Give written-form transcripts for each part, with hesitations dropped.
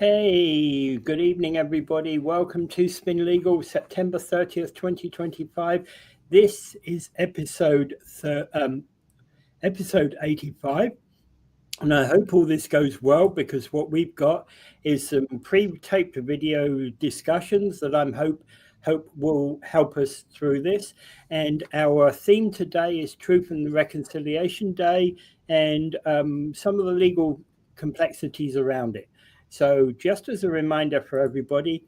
Hey, good evening, everybody. Welcome to Spin Legal, September 30th, 2025. This is episode 85. And I hope all this goes well, because what we've got is some pre-taped video discussions that I'm hope will help us through this. And our theme today is Truth and Reconciliation Day, and some of the legal complexities around it. So just as a reminder for everybody,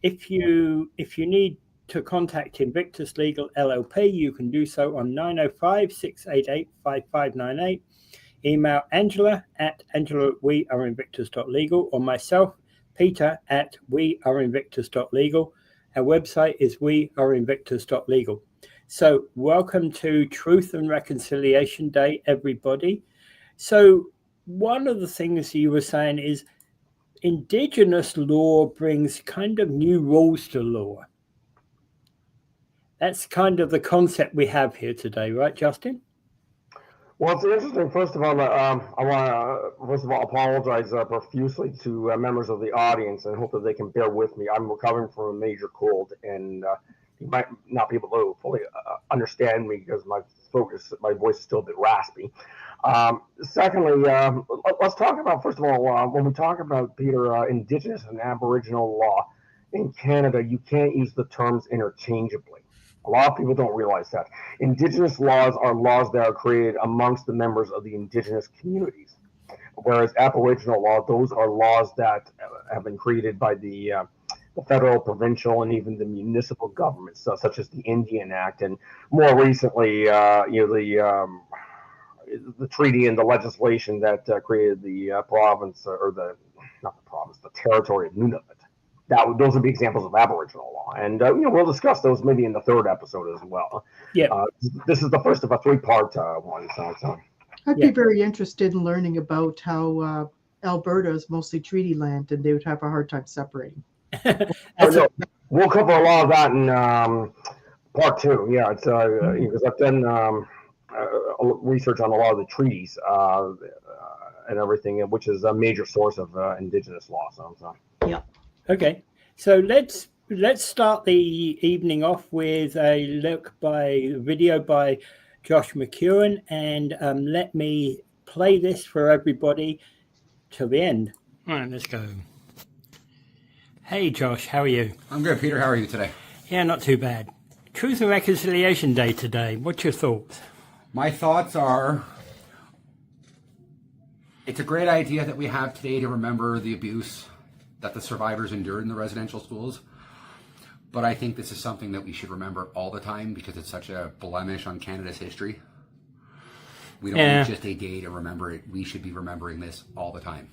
if you need to contact Invictus Legal LLP, you can do so on 905-688-5598. Email Angela at angela@weareinvictus.legal, or myself, Peter, at weareinvictus.legal. Our website is weareinvictus.legal. So welcome to Truth and Reconciliation Day, everybody. So one of the things you were saying is Indigenous law brings kind of new rules to law. That's kind of the concept we have here today, right, Justin? Well, it's interesting. First of all, I want to apologize profusely to members of the audience, and hope that they can bear with me. I'm recovering from a major cold, and you might not be able to fully understand me because my voice is still a bit raspy. Secondly, let's talk about, first of all, when we talk about, Peter, Indigenous and Aboriginal law in Canada, you can't use the terms interchangeably. A lot of people don't realize that. Indigenous laws are laws that are created amongst the members of the Indigenous communities, whereas Aboriginal law, those are laws that have been created by the federal, provincial, and even the municipal governments, such as the Indian Act, and more recently, the treaty and the legislation that created the province, or the territory of Nunavut. Those would be examples of Aboriginal law, and we'll discuss those maybe in the third episode as well. Yeah, this is the first of a three-part one. So I'd be very interested in learning about how Alberta is mostly treaty land, and they would have a hard time separating. We'll cover a lot of that in part two. Yeah, it's because I've done research on a lot of the treaties and everything, which is a major source of Indigenous law. So. Yeah. Okay, so let's start the evening off with a video by Josh McEwen, and let me play this for everybody till the end. All right, let's go. Hey, Josh, how are you? I'm good, Peter. How are you today? Yeah, not too bad. Truth and Reconciliation Day today. What's your thoughts? My thoughts are, it's a great idea that we have today to remember the abuse that the survivors endured in the residential schools. But I think this is something that we should remember all the time, because it's such a blemish on Canada's history. We don't need just a day to remember it. We should be remembering this all the time.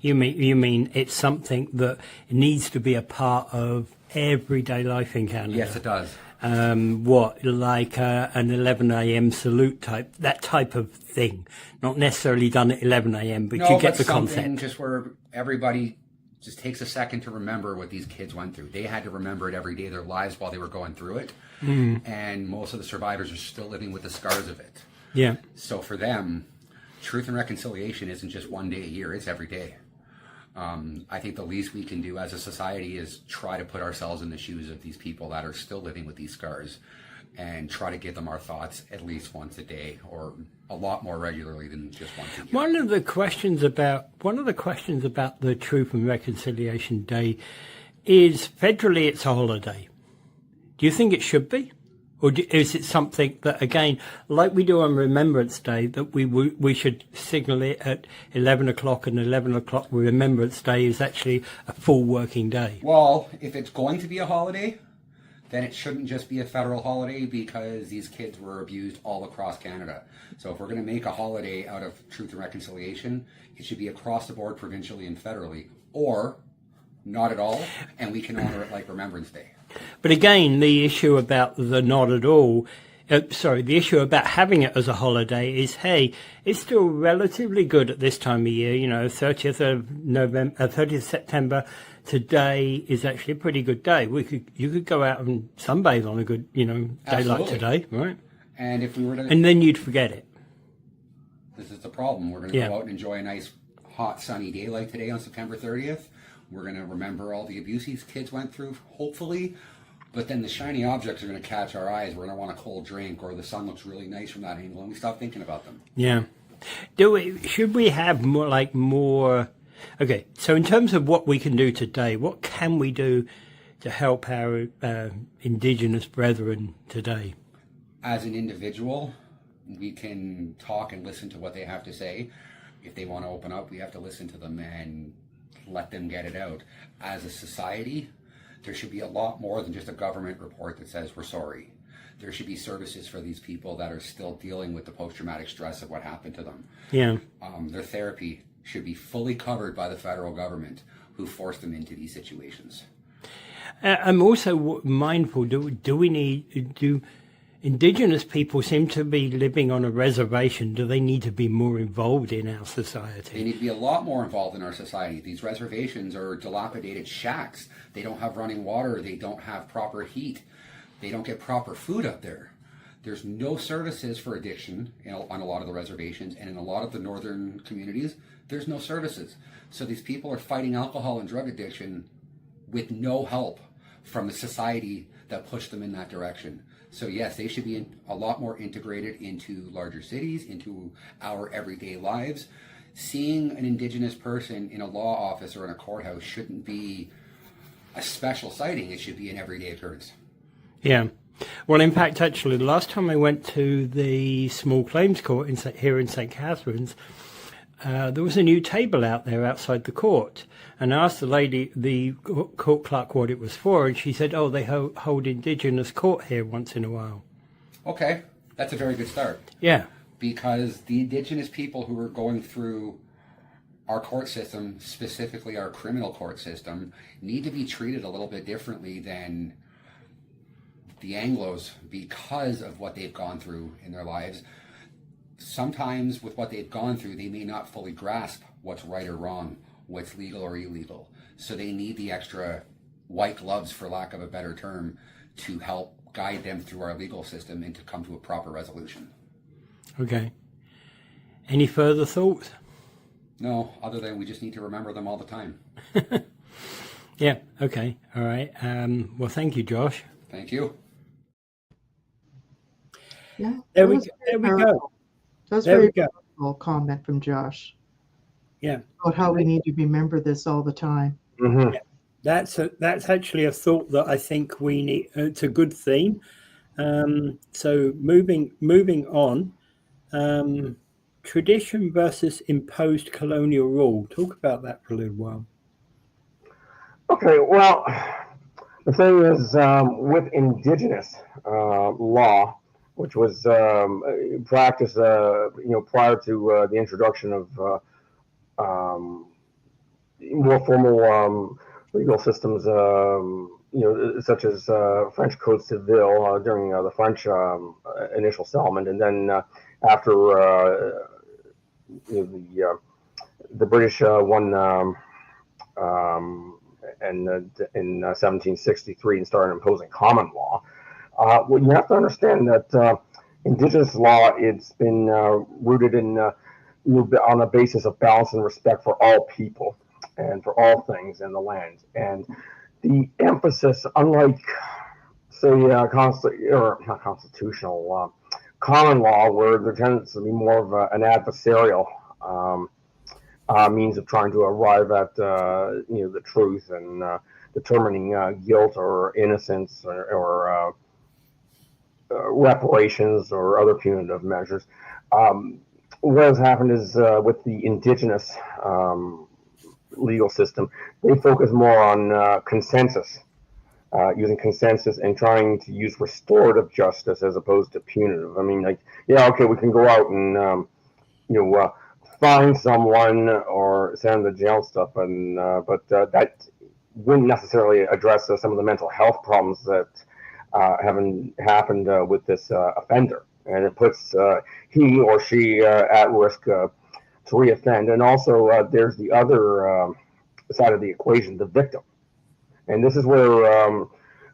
You mean it's something that needs to be a part of everyday life in Canada? Yes, it does. Like an 11 a.m. salute that type of thing. Not necessarily done at 11 a.m., but you get the concept. Just where everybody just takes a second to remember what these kids went through. They had to remember it every day of their lives while they were going through it. And most of the survivors are still living with the scars of it. Yeah. So for them, truth and reconciliation isn't just one day a year, it's every day. I think the least we can do as a society is try to put ourselves in the shoes of these people that are still living with these scars, and try to give them our thoughts at least once a day, or a lot more regularly than just once a year. One of the questions about the Truth and Reconciliation Day is, federally it's a holiday. Do you think it should be? Or is it something that, again, like we do on Remembrance Day, that we should signal it at 11 o'clock, and 11 o'clock Remembrance Day is actually a full working day? Well, if it's going to be a holiday, then it shouldn't just be a federal holiday, because these kids were abused all across Canada. So if we're going to make a holiday out of Truth and Reconciliation, it should be across the board, provincially and federally, or not at all, and we can honor it like Remembrance Day. But again, the issue about the not at all, the issue about having it as a holiday is, hey, it's still relatively good at this time of year. 30th of September, today is actually a pretty good day. You could go out and sunbathe on a good, day like today, right? And if we were to, and then you'd forget it. This is the problem. We're going to go out and enjoy a nice hot sunny day like today on September 30th. We're going to remember all the abuse these kids went through, hopefully. But then the shiny objects are going to catch our eyes. We're going to want a cold drink, or the sun looks really nice from that angle, and we stop thinking about them. Yeah. Should we have more? Okay, so in terms of what we can do today, what can we do to help our Indigenous brethren today? As an individual, we can talk and listen to what they have to say. If they want to open up, we have to listen to them and let them get it out. As a society, there should be a lot more than just a government report that says we're sorry. There should be services for these people that are still dealing with the post-traumatic stress of what happened to them. Yeah. Their therapy should be fully covered by the federal government, who forced them into these situations. I'm also mindful, do Indigenous people seem to be living on a reservation? Do they need to be more involved in our society? They need to be a lot more involved in our society. These reservations are dilapidated shacks. They don't have running water. They don't have proper heat. They don't get proper food up there. There's no services for addiction on a lot of the reservations, and in a lot of the northern communities, there's no services. So these people are fighting alcohol and drug addiction with no help from the society that pushed them in that direction. So yes, they should be a lot more integrated into larger cities, into our everyday lives. Seeing an Indigenous person in a law office or in a courthouse shouldn't be a special sighting. It should be an everyday occurrence. Yeah. Well, in fact, actually, the last time I went to the small claims court here in St. Catharines, there was a new table out there outside the court. And I asked the court clerk, what it was for, and she said, they hold Indigenous court here once in a while. Okay, that's a very good start. Yeah. Because the Indigenous people who are going through our court system, specifically our criminal court system, need to be treated a little bit differently than the Anglos because of what they've gone through in their lives. Sometimes with what they've gone through, they may not fully grasp what's right or wrong, what's legal or illegal. So they need the extra white gloves, for lack of a better term, to help guide them through our legal system and to come to a proper resolution. Okay. Any further thoughts? No, other than we just need to remember them all the time. Yeah, okay. All right. Well, thank you, Josh. Thank you. Yeah. There we go. That's There very we go. powerful comment from Josh. Yeah. About how we need to remember this all the time. Mm-hmm. Yeah. That's actually a thought that I think we need. It's a good theme. So moving on, tradition versus imposed colonial rule. Talk about that for a little while. Okay, well, the thing is, with Indigenous law, which was practiced, prior to the introduction of more formal legal systems, such as French Code Civil during the French initial settlement, and then after the British won in 1763 and started imposing common law. Well, you have to understand that Indigenous law, it's been rooted in on a basis of balance and respect for all people and for all things in the land. And the emphasis, unlike, say, not constitutional, common law, where there tends to be more of an adversarial means of trying to arrive at the truth and determining guilt or innocence or reparations or other punitive measures. What has happened is with the Indigenous legal system, they focus more on consensus, using consensus and trying to use restorative justice as opposed to punitive. I mean, we can go out and find someone or send them to jail stuff, and but that wouldn't necessarily address some of the mental health problems that haven't happened with this offender, and it puts he or she at risk to reoffend. And also, there's the other side of the equation, the victim, and this is where,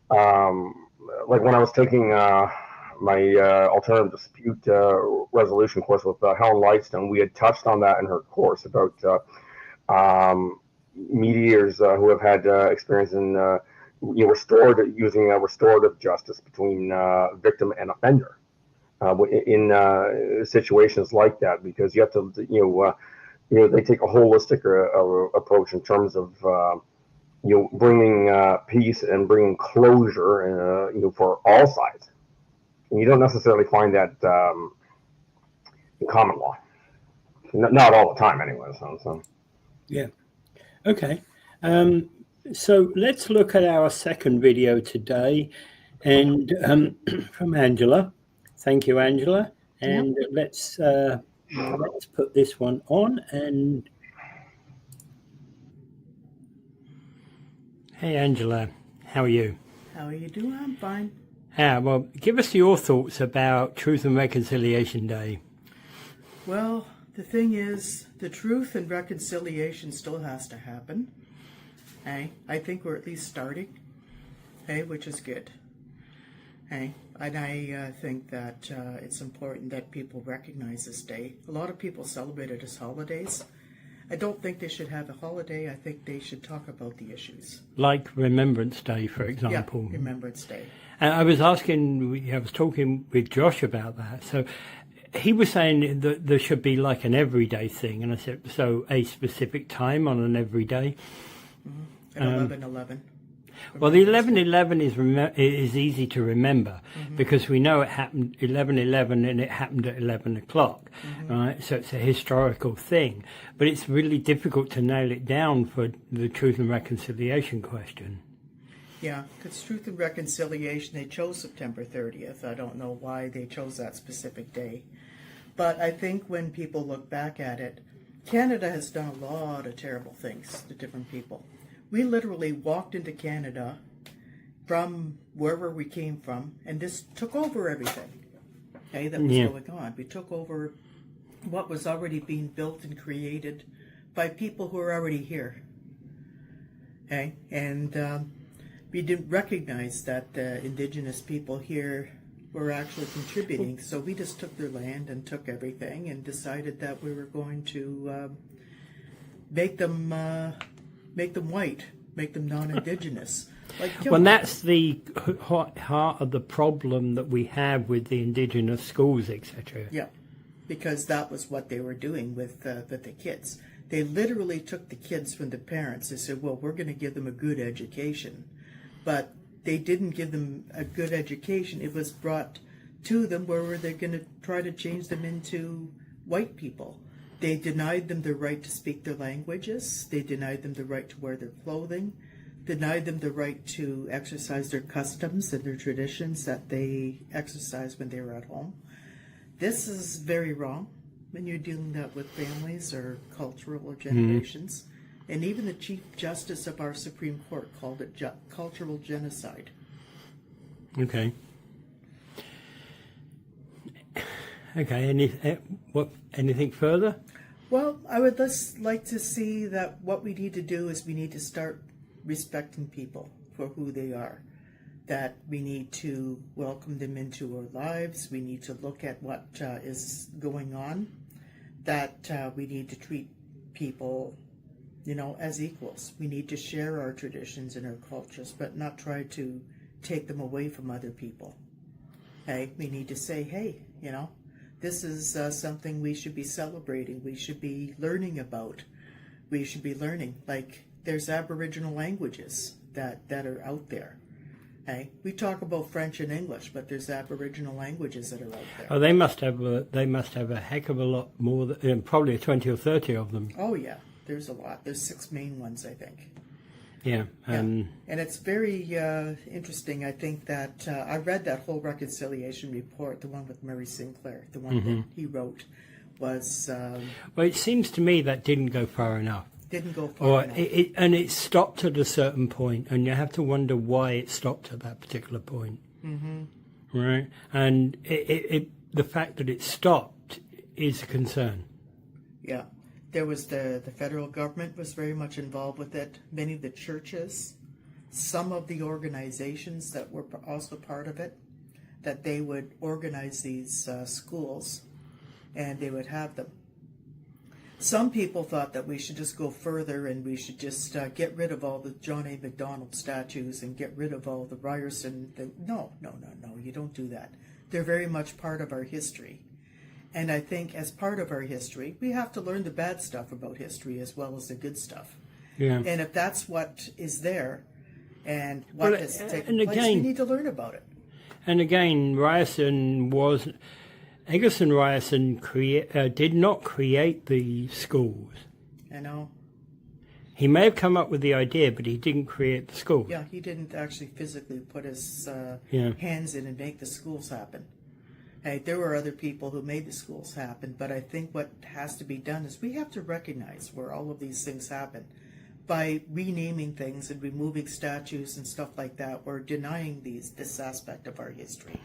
like when I was taking my alternative dispute resolution course with Helen Lightstone, we had touched on that in her course about mediators who have had experience in using restorative justice between victim and offender in situations like that, because you have to they take a holistic approach in terms of bringing peace and bringing closure for all sides. And you don't necessarily find that in common law, not all the time anyway. So. Yeah. Okay. So let's look at our second video today, and from Angela. Thank you, Angela. And let's put this one on. And hey, Angela, how are you? How are you doing? I'm fine. Well, give us your thoughts about Truth and Reconciliation Day. Well, the thing is, the truth and reconciliation still has to happen. Hey, I think we're at least starting, hey, which is good. Hey, and I think that it's important that people recognize this day. A lot of people celebrate it as holidays. I don't think they should have a holiday. I think they should talk about the issues. Like Remembrance Day, for example. Yeah, Remembrance Day. And I was talking with Josh about that. So he was saying that there should be like an everyday thing. And I said, so a specific time on an everyday? Mm-hmm. And 11/11. Well, the 11/11 is easy to remember because we know it happened 11/11 and it happened at 11 o'clock, right? So it's a historical thing, but it's really difficult to nail it down for the Truth and Reconciliation question. Yeah, because Truth and Reconciliation, they chose September 30th. I don't know why they chose that specific day. But I think when people look back at it, Canada has done a lot of terrible things to different people. We literally walked into Canada from wherever we came from and just took over everything, okay, that was going on. We took over what was already being built and created by people who are already here, okay? And we didn't recognize that the Indigenous people here were actually contributing, so we just took their land and took everything and decided that we were going to make them white, make them non-Indigenous. Well, that's the heart of the problem that we have with the Indigenous schools, etc. Yeah, because that was what they were doing with the kids. They literally took the kids from the parents. They said, well, we're going to give them a good education. But they didn't give them a good education. It was brought to them where they're going to try to change them into white people. They denied them the right to speak their languages. They denied them the right to wear their clothing, denied them the right to exercise their customs and their traditions that they exercised when they were at home. This is very wrong when you're dealing that with families or cultural or generations. And even the Chief Justice of our Supreme Court called it cultural genocide. Okay. Okay, anything further? Well, I would just like to see that what we need to do is we need to start respecting people for who they are. That we need to welcome them into our lives. We need to look at what is going on. That we need to treat people, as equals. We need to share our traditions and our cultures, but not try to take them away from other people. Okay? We need to say, hey, this is something we should be celebrating. We should be learning about. We should be learning. Like, there's Aboriginal languages that are out there. Okay? We talk about French and English, but there's Aboriginal languages that are out there. Oh, they must have a heck of a lot more, probably 20 or 30 of them. Oh, yeah. There's a lot. There's 6 main ones, I think. Yeah. And it's very interesting. I think that I read that whole reconciliation report, the one with Murray Sinclair, the one that he wrote, was... well, it seems to me that didn't go far enough. Didn't go far enough. And it stopped at a certain point, and you have to wonder why it stopped at that particular point. Right? And the fact that it stopped is a concern. Yeah. There was the federal government was very much involved with it. Many of the churches, some of the organizations that were also part of it, that they would organize these schools and they would have them. Some people thought that we should just go further and we should just get rid of all the John A. Macdonald statues and get rid of all the Ryerson. No, you don't do that. They're very much part of our history. And I think as part of our history, we have to learn the bad stuff about history as well as the good stuff. Yeah. And if that's what is there and what has taken place, again, we need to learn about it. And again, Egerton Ryerson did not create the schools. I know. He may have come up with the idea, but he didn't create the schools. Yeah, he didn't actually physically put his hands in and make the schools happen. Hey, there were other people who made the schools happen, but I think what has to be done is we have to recognize where all of these things happen. By renaming things and removing statues and stuff like that, we're denying this aspect of our history.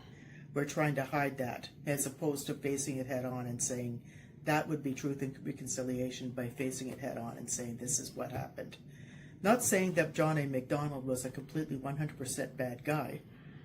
We're trying to hide that as opposed to facing it head on and saying that would be truth and reconciliation by facing it head on and saying this is what happened. Not saying that John A. Macdonald was a completely 100% bad guy.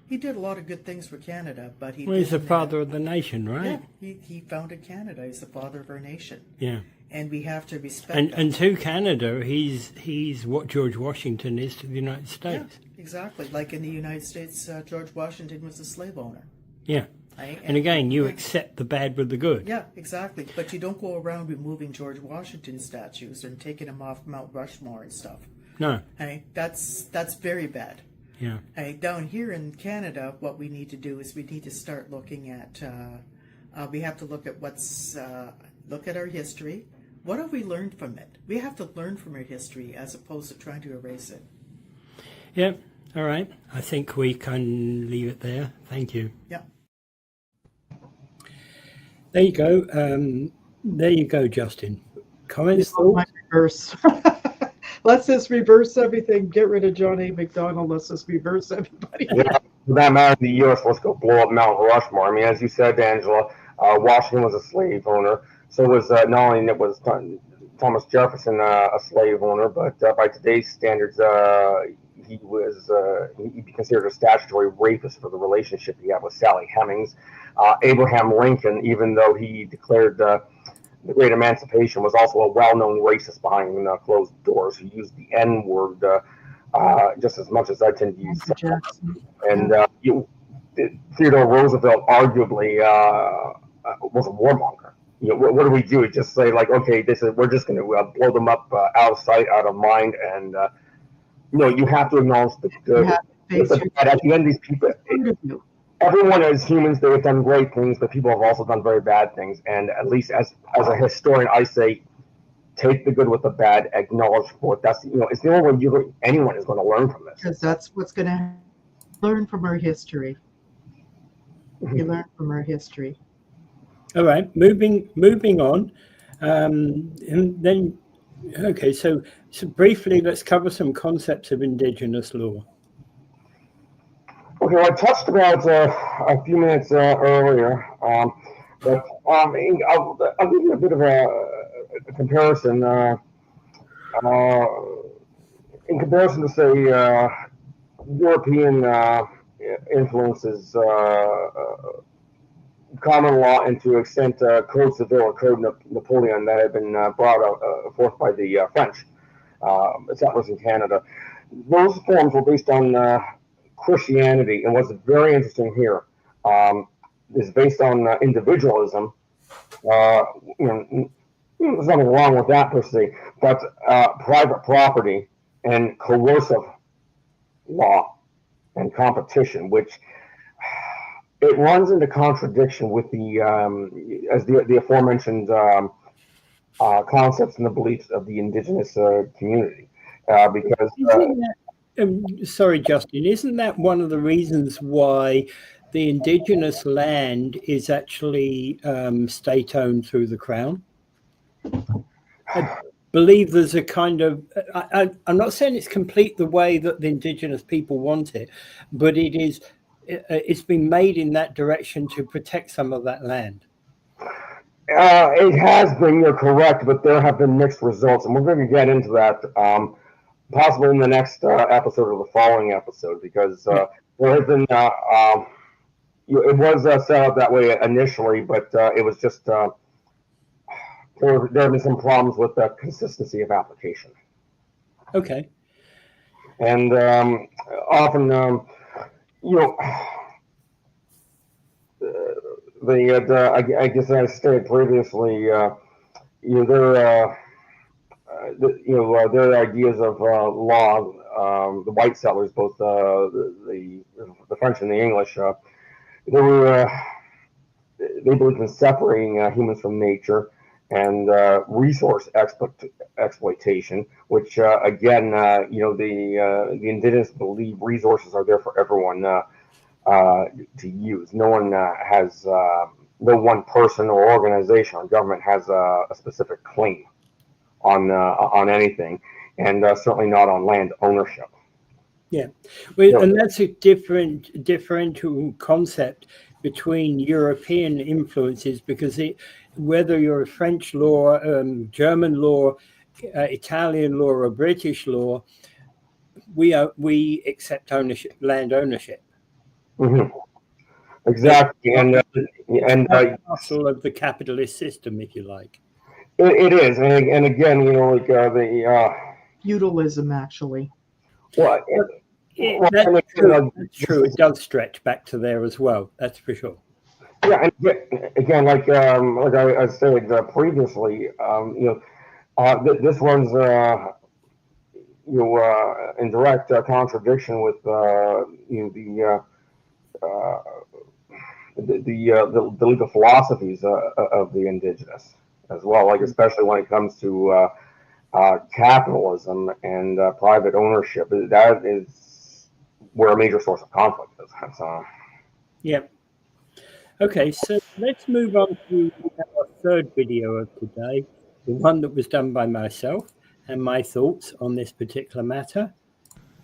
He did a lot of good things for Canada, but he's the father of the nation, right? Yeah, he founded Canada. He's the father of our nation. Yeah. And we have to respect and to Canada, he's what George Washington is to the United States. Yeah, exactly. Like in the United States, George Washington was a slave owner. Yeah. Right? And again, you accept the bad with the good. Yeah, exactly. But you don't go around removing George Washington statues and taking them off Mount Rushmore and stuff. No. Hey, that's very bad. Yeah. Hey, down here in Canada, what we need to do is we need to start looking at. We have to look at look at our history. What have we learned from it? We have to learn from our history as opposed to trying to erase it. Yeah. All right. I think we can leave it there. Thank you. Yeah. There you go. There you go, Justin. Comments? Reverse. Let's just reverse everything. Get rid of John A. Macdonald. Let's just reverse everybody. Yeah, for that matter, the U.S. Let's go blow up Mount Rushmore. I mean, as you said, Angela, Washington was a slave owner. So was not only was Thomas Jefferson a slave owner, but by today's standards, he he'd be considered a statutory rapist for the relationship he had with Sally Hemings. Abraham Lincoln, even though he declared the Great Emancipation, was also a well-known racist behind closed doors who used the N-word just as much as I tend to use. And Theodore Roosevelt arguably was a warmonger. You know, what do we do? Just say like, okay, we're just going to blow them up out of sight, out of mind, and you have to acknowledge the good. At the end, these people, everyone as humans, they have done great things, but people have also done very bad things. And at least as a historian, I say, take the good with the bad, acknowledge what that's it's the only way anyone is going to learn from this. Because that's what's going to learn from our history. You learn from our history. All right, moving on, and then okay. So briefly, let's cover some concepts of Indigenous law. Okay, well, I touched about a few minutes earlier, but I'll give you a bit of a comparison. In comparison to say European influences. Common law and to extent Code Civil or Code Napoleon that had been brought forth by the French settlers in Canada. Those forms were based on Christianity, and what's very interesting here is based on individualism. There's nothing wrong with that per se, but private property and coercive law and competition, which it runs into contradiction with the aforementioned concepts and the beliefs of the Indigenous community. Because sorry, Justin, isn't that one of the reasons why the Indigenous land is actually state-owned through the Crown? I believe there's a kind of, I'm not saying it's complete the way that the Indigenous people want it, but it's been made in that direction to protect some of that land. It has been, you're correct, but there have been mixed results, and we're going to get into that possibly in the next episode or the following episode, because there has been, it was set up that way initially, but it was just there have been some problems with the consistency of application. Okay. And often, I guess I stated previously, their ideas of law, the white settlers, both the French and the English, they were they believed in separating humans from nature and resource exploitation, which again, the indigenous believe resources are there for everyone to use. No one has, no one person or organization or government has a specific claim on anything, and certainly not on land ownership. Yeah, well, and that's a differential concept between European influences, because whether you're a French law, German law, Italian law, or British law, we accept ownership, land ownership. Mm-hmm. Exactly, and hustle of the capitalist system, if you like. It is, and again, the feudalism, actually. Well, that's true. That's true. It does stretch back to there as well. That's for sure. Yeah, and again, like I said previously, this one's in direct contradiction with the legal philosophies of the indigenous as well. Like especially when it comes to capitalism and private ownership, that is where a major source of conflict is. Yeah. Okay, so let's move on to our third video of today, the one that was done by myself and my thoughts on this particular matter.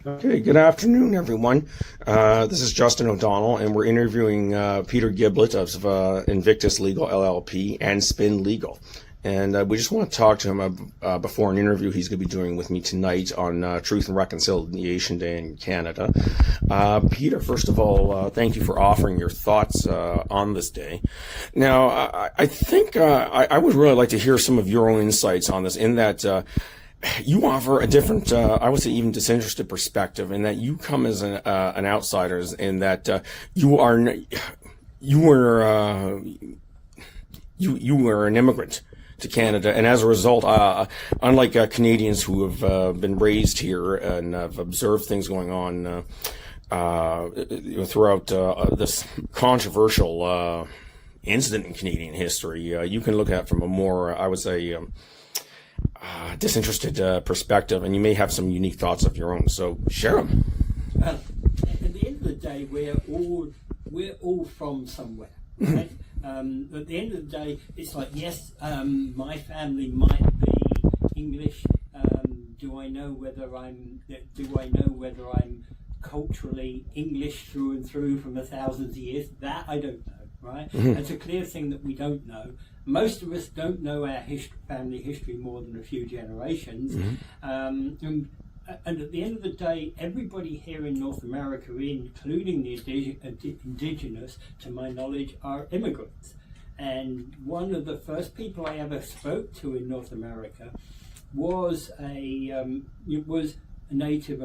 Okay, good afternoon, everyone. This is Justin O'Donnell, and we're interviewing Peter Giblett of Invictus Legal LLP and Spin Legal. And we just want to talk to him before an interview he's going to be doing with me tonight on Truth and Reconciliation Day in Canada. Peter, first of all, thank you for offering your thoughts on this day. Now, I think I would really like to hear some of your own insights on this, in that you offer a different, I would say even disinterested perspective, in that you come as an outsider, in that you were an immigrant to Canada, and as a result, unlike Canadians who have been raised here and have observed things going on throughout this controversial incident in Canadian history, you can look at it from a more, I would say, disinterested perspective, and you may have some unique thoughts of your own. So share them. At the end of the day, we're all from somewhere, right? At the end of the day, it's like, yes, my family might be English. Do I know whether I'm culturally English through and through from thousands of years? That I don't know, right? Mm-hmm. It's a clear thing that we don't know. Most of us don't know our family history more than a few generations. Mm-hmm. And at the end of the day, everybody here in North America, including the indigenous, to my knowledge, are immigrants. And one of the first people I ever spoke to in North America was a native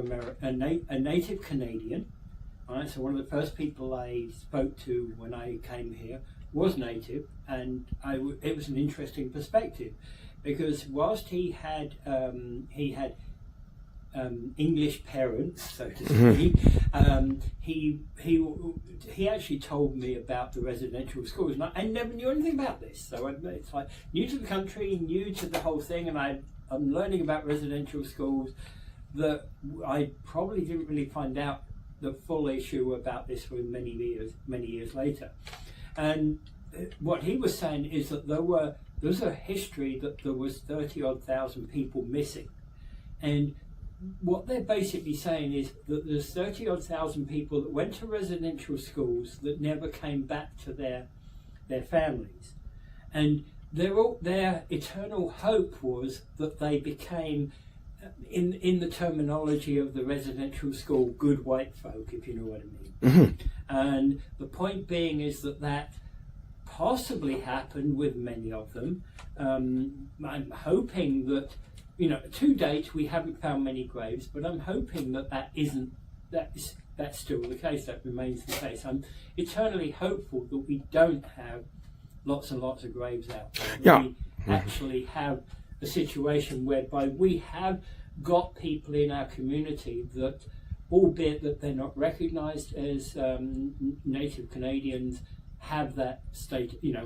Canadian. Right? So one of the first people I spoke to when I came here was native, and it was an interesting perspective, because whilst he had English parents, so to speak, he actually told me about the residential schools, and I never knew anything about this. So it's like new to the country, new to the whole thing, and I'm learning about residential schools that I probably didn't really find out the full issue about this for many years later. And what he was saying is that there was a history that there was 30-odd thousand people missing, and what they're basically saying is that there's 30-odd thousand people that went to residential schools that never came back to their families, and their eternal hope was that they became, in the terminology of the residential school, good white folk, if you know what I mean. Mm-hmm. And the point being is that possibly happened with many of them. I'm hoping that, to date we haven't found many graves, but I'm hoping that that's still the case, that remains the case. I'm eternally hopeful that we don't have lots and lots of graves out there. Yeah. We actually have a situation whereby we have got people in our community that, albeit that they're not recognised as Native Canadians, have that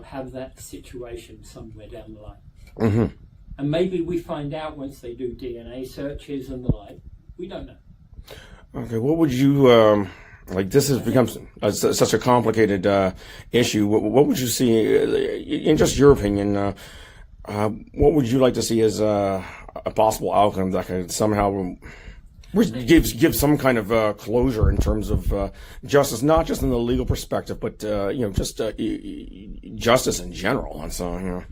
have that situation somewhere down the line. Mm-hmm. And maybe we find out once they do DNA searches and the like. We don't know. Okay, what would you this has become such a complicated issue. What would you see, in just your opinion? What would you like to see as a possible outcome that could somehow give some kind of closure in terms of justice, not just in the legal perspective, but just justice in general? And so,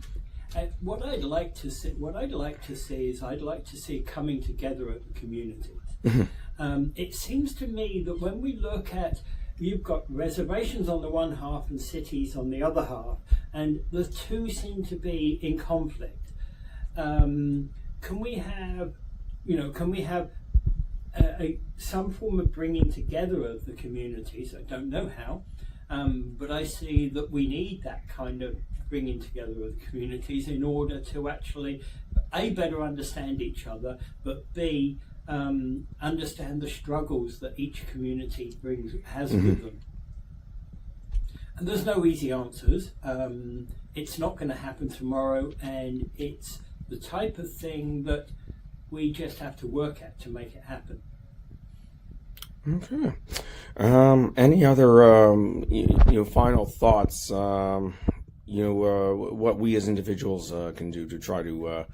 what I'd like to see is I'd like to see coming together of the communities. It seems to me that when we look at, you've got reservations on the one half and cities on the other half, and the two seem to be in conflict. Can we have some form of bringing together of the communities? I don't know how, but I see that we need that kind of bringing together of the communities in order to actually A, better understand each other, but B, understand the struggles that each community has with them. And there's no easy answers. It's not going to happen tomorrow, and it's the type of thing that we just have to work at to make it happen. Okay. Any other final thoughts? What we as individuals can do to try to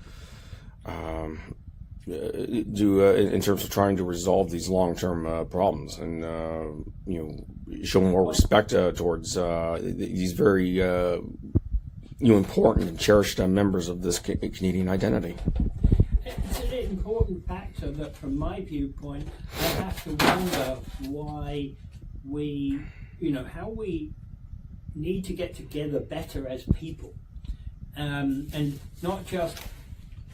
in terms of trying to resolve these long-term problems, and show more respect towards these very important and cherished members of this Canadian identity. It's an important factor that, from my viewpoint, I have to wonder why how we need to get together better as people, and not just.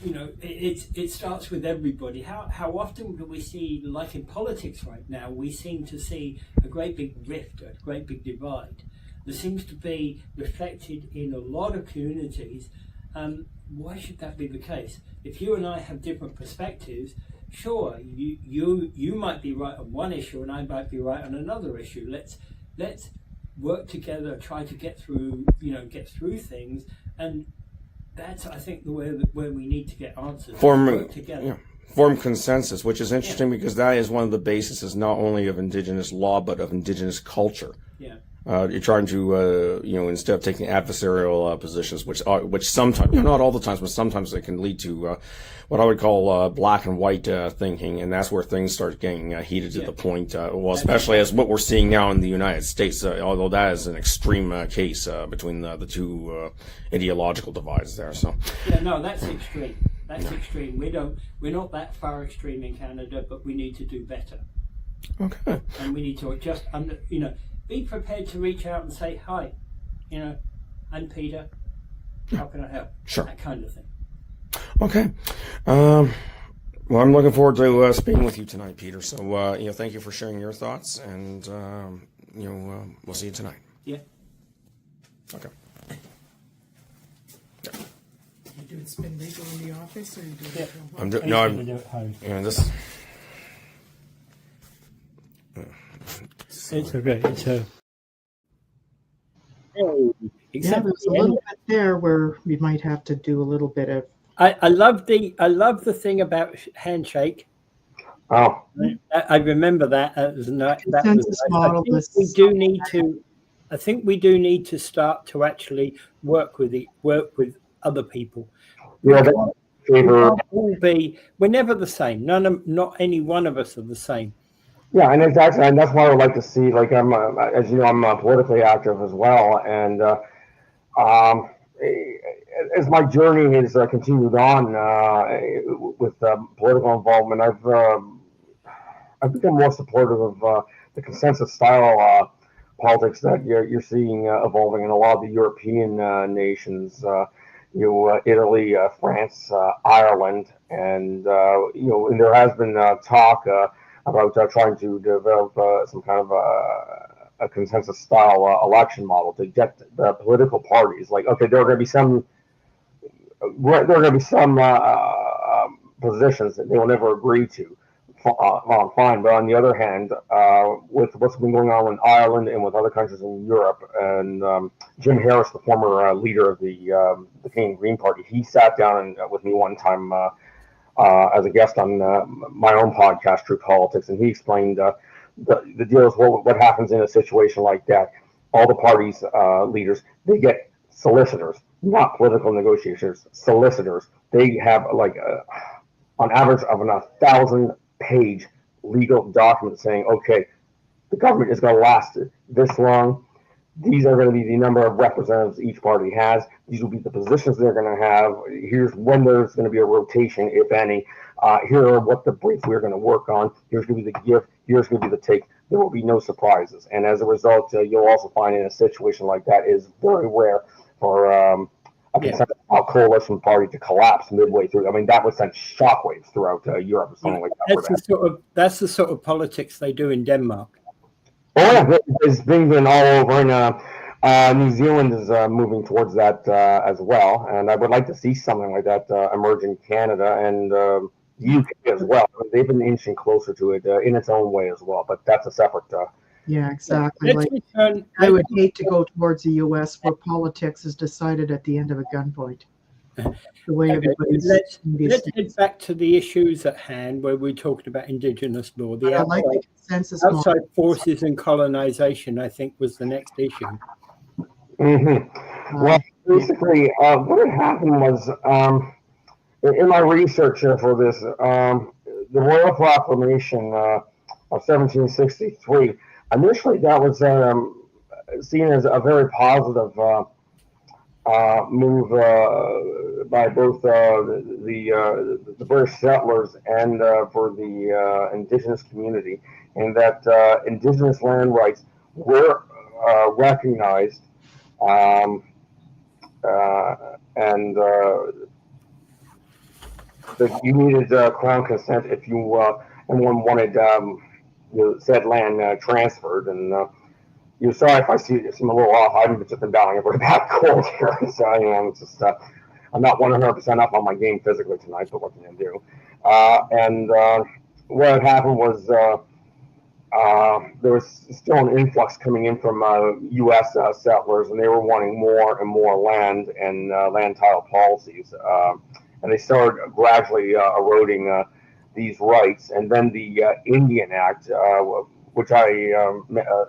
It starts with everybody. How often do we see, like in politics right now, we seem to see a great big rift, a great big divide. There seems to be reflected in a lot of communities. Why should that be the case? If you and I have different perspectives, sure, you might be right on one issue and I might be right on another issue. Let's work together, try to get through things, and that's, I think, the way where we need to get answers. Work together. Form consensus, which is interesting because that is one of the bases not only of Indigenous law but of Indigenous culture. Yeah. You're trying to, instead of taking adversarial positions, which sometimes, not all the times, but sometimes they can lead to what I would call black and white thinking, and that's where things start getting heated to the point. Especially as what we're seeing now in the United States, although that is an extreme case between the two ideological divides there. So. Yeah, no, that's extreme. That's extreme. We're not that far extreme in Canada, but we need to do better. Okay. And we need to just be prepared to reach out and say, hi, I'm Peter, how can I help? Sure. That kind of thing. Okay. Well, I'm looking forward to speaking with you tonight, Peter. So, thank you for sharing your thoughts, and, we'll see you tonight. Yeah. Okay. You doing spin legal in the office, or you doing it from home? I'm do it at home. this. It's okay. Yeah, there's a little bit there where we might have to do a little bit of. I love the thing about handshake. Oh, I remember that. Consensus model. I think we do need to start to actually work with other people. yeah. We're never the same. Not any one of us are the same. Yeah, and that's why I would like to see. Like, I'm, as you know, I'm politically active as well, and as my journey has continued on with political involvement, I've become more supportive of the consensus style politics that you're seeing evolving in a lot of the European nations. Italy, France, Ireland, and and there has been talk about trying to develop some kind of a consensus style election model to get the political parties. Like, okay, there are going to be some positions that they will never agree to. Fine, but on the other hand, with what's been going on in Ireland and with other countries in Europe, and Jim Harris, the former leader of the Canadian Green Party, he sat down with me one time as a guest on my own podcast, True Politics, and he explained the deal is what happens in a situation like that. All the parties' leaders, they get solicitors, not political negotiators, solicitors. They have on average of 1,000-page legal document saying, okay, the government is going to last this long. These are going to be the number of representatives each party has. These will be the positions they're going to have. Here's when there's going to be a rotation, if any. Here are what the briefs we're going to work on. Here's going to be the give. Here's going to be the take. There will be no surprises. And as a result, you'll also find in a situation like that is very rare for a coalition party to collapse midway through. I mean, that would send shockwaves throughout Europe or something like that. That's the sort of politics they do in Denmark. Oh, yeah, it's been all over, and New Zealand is moving towards that as well. And I would like to see something like that emerge in Canada and the UK as well. They've been inching closer to it in its own way as well, but that's a separate. Yeah, exactly. I would hate to go towards the U.S. where politics is decided at the end of a gunpoint. The way everybody's. Let's head back to the issues at hand, where we talked about Indigenous law. The outside forces and colonization, I think, was the next issue. Mm-hmm. Well, basically, what had happened was, in my research for this, the Royal Proclamation of 1763. Initially, that was seen as a very positive move by both the British settlers and for the Indigenous community, in that Indigenous land rights were recognized, and that you needed Crown consent if anyone wanted said land transferred. And you're sorry if I seem a little off. I've just been battling a very bad cold here, so it's just I'm not 100% up on my game physically tonight, but what can you do? And what had happened was there was still an influx coming in from U.S. settlers, and they were wanting more and more land and land title policies, and they started gradually eroding these rights. And then the Indian Act, which I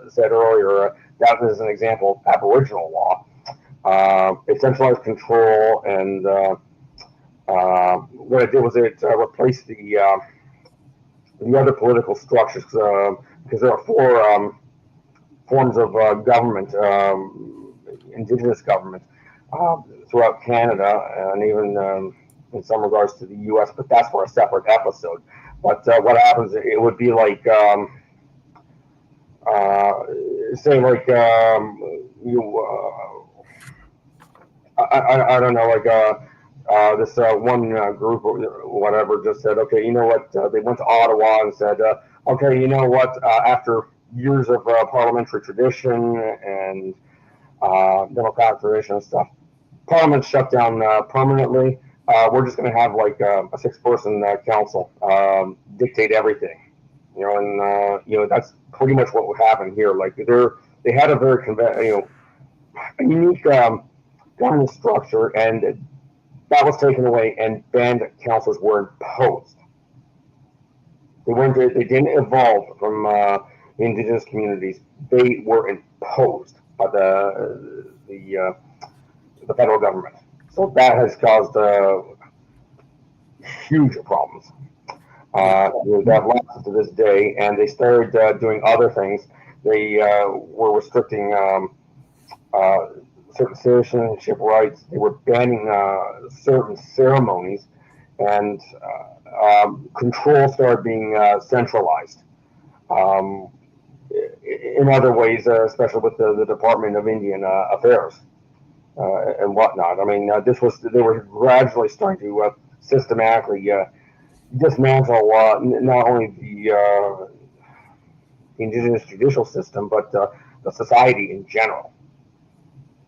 said earlier, that is an example of Aboriginal law. It centralized control, and what it did was it replaced the other political structures, because there are four forms of government, Indigenous government, throughout Canada, and even in some regards to the U.S., but that's for a separate episode. But what happens, it would be like, say like I don't know, like this one group or whatever just said, okay, you know what, they went to Ottawa and said, okay, you know what, after years of parliamentary tradition and democratic tradition and stuff, Parliament shut down permanently. We're just going to have like a 6-person council dictate everything, and that's pretty much what would happen here. Like they had a very a unique government structure, and that was taken away, and band councils were imposed. They didn't evolve from the Indigenous communities. They were imposed by the federal government. So that has caused huge problems. That lasted to this day, and they started doing other things. They were restricting certain citizenship rights. They were banning certain ceremonies, and control started being centralized. in other ways, especially with the Department of Indian Affairs and whatnot. I mean, they were gradually starting to systematically dismantle not only the indigenous judicial system, but the society in general.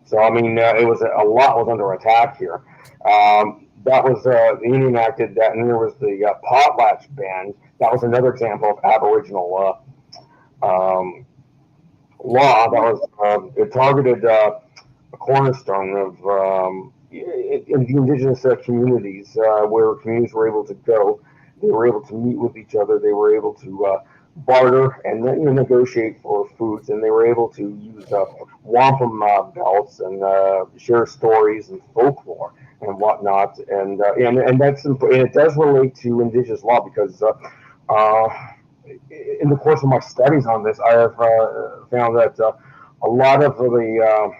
So, I mean, it was a lot was under attack here. That was the Indian enacted that, and there was the potlatch ban. That was another example of Aboriginal law. That was it targeted a cornerstone of in the indigenous communities, where communities were able to go. They were able to meet with each other. They were able to barter and negotiate for foods, and they were able to use wampum belts and share stories and folklore and whatnot. And that's and it does relate to indigenous law because in the course of my studies on this, I have found that a lot of the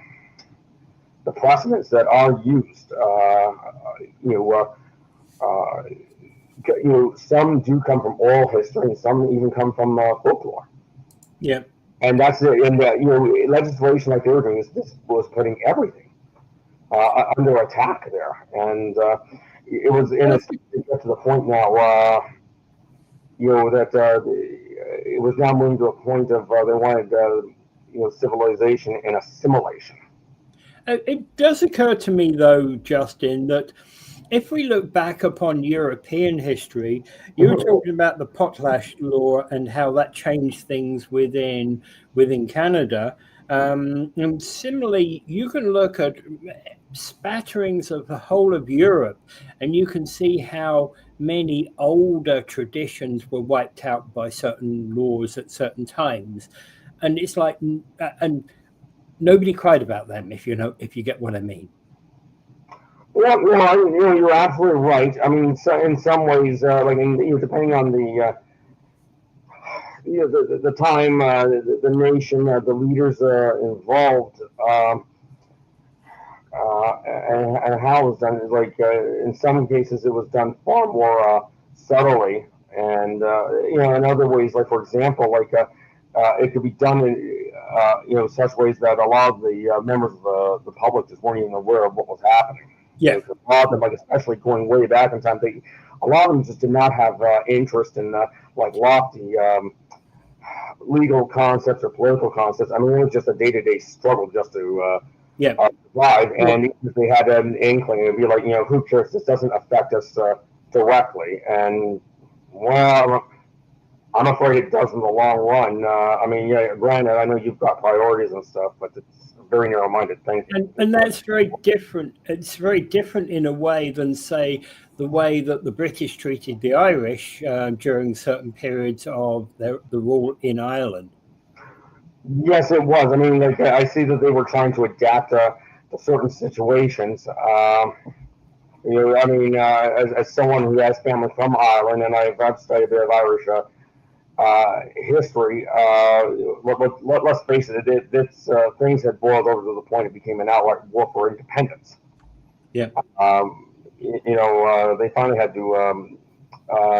precedents that are used, some do come from oral history, and some even come from folklore. Yeah, and that's it. And legislation like they were doing was putting everything under attack there, and it was it got to the point now, that it was now moving to a point of they wanted civilization and assimilation. It does occur to me, though, Justin, that if we look back upon European history, you were talking about the potlatch law and how that changed things within Canada. And similarly, you can look at spatterings of the whole of Europe, and you can see how many older traditions were wiped out by certain laws at certain times. And it's like, and nobody cried about them, if you get what I mean. Well, you're absolutely right. I mean, so in some ways, depending on the time, the nation, the leaders involved, and how it was done. Like in some cases, it was done far more subtly, and in other ways, like for example, it could be done in such ways that a lot of the members of the public just weren't even aware of what was happening. Yeah, a lot of them, especially going way back in time, a lot of them just did not have interest in lofty legal concepts or political concepts. I mean, it was just a day-to-day struggle just to survive. And if they had an inkling, it'd be like, who cares? This doesn't affect us directly. And well, I'm afraid it does in the long run. I mean, granted, I know you've got priorities and stuff, but it's very narrow-minded thinking. And that's very different. It's very different in a way than, say, the way that the British treated the Irish during certain periods of the rule in Ireland. Yes, it was. I mean, I see that they were trying to adapt to certain situations. I mean, as someone who has family from Ireland, and I've studied a bit of Irish history, let's face it, things had boiled over to the point it became an outright war for independence. Yeah. They finally had to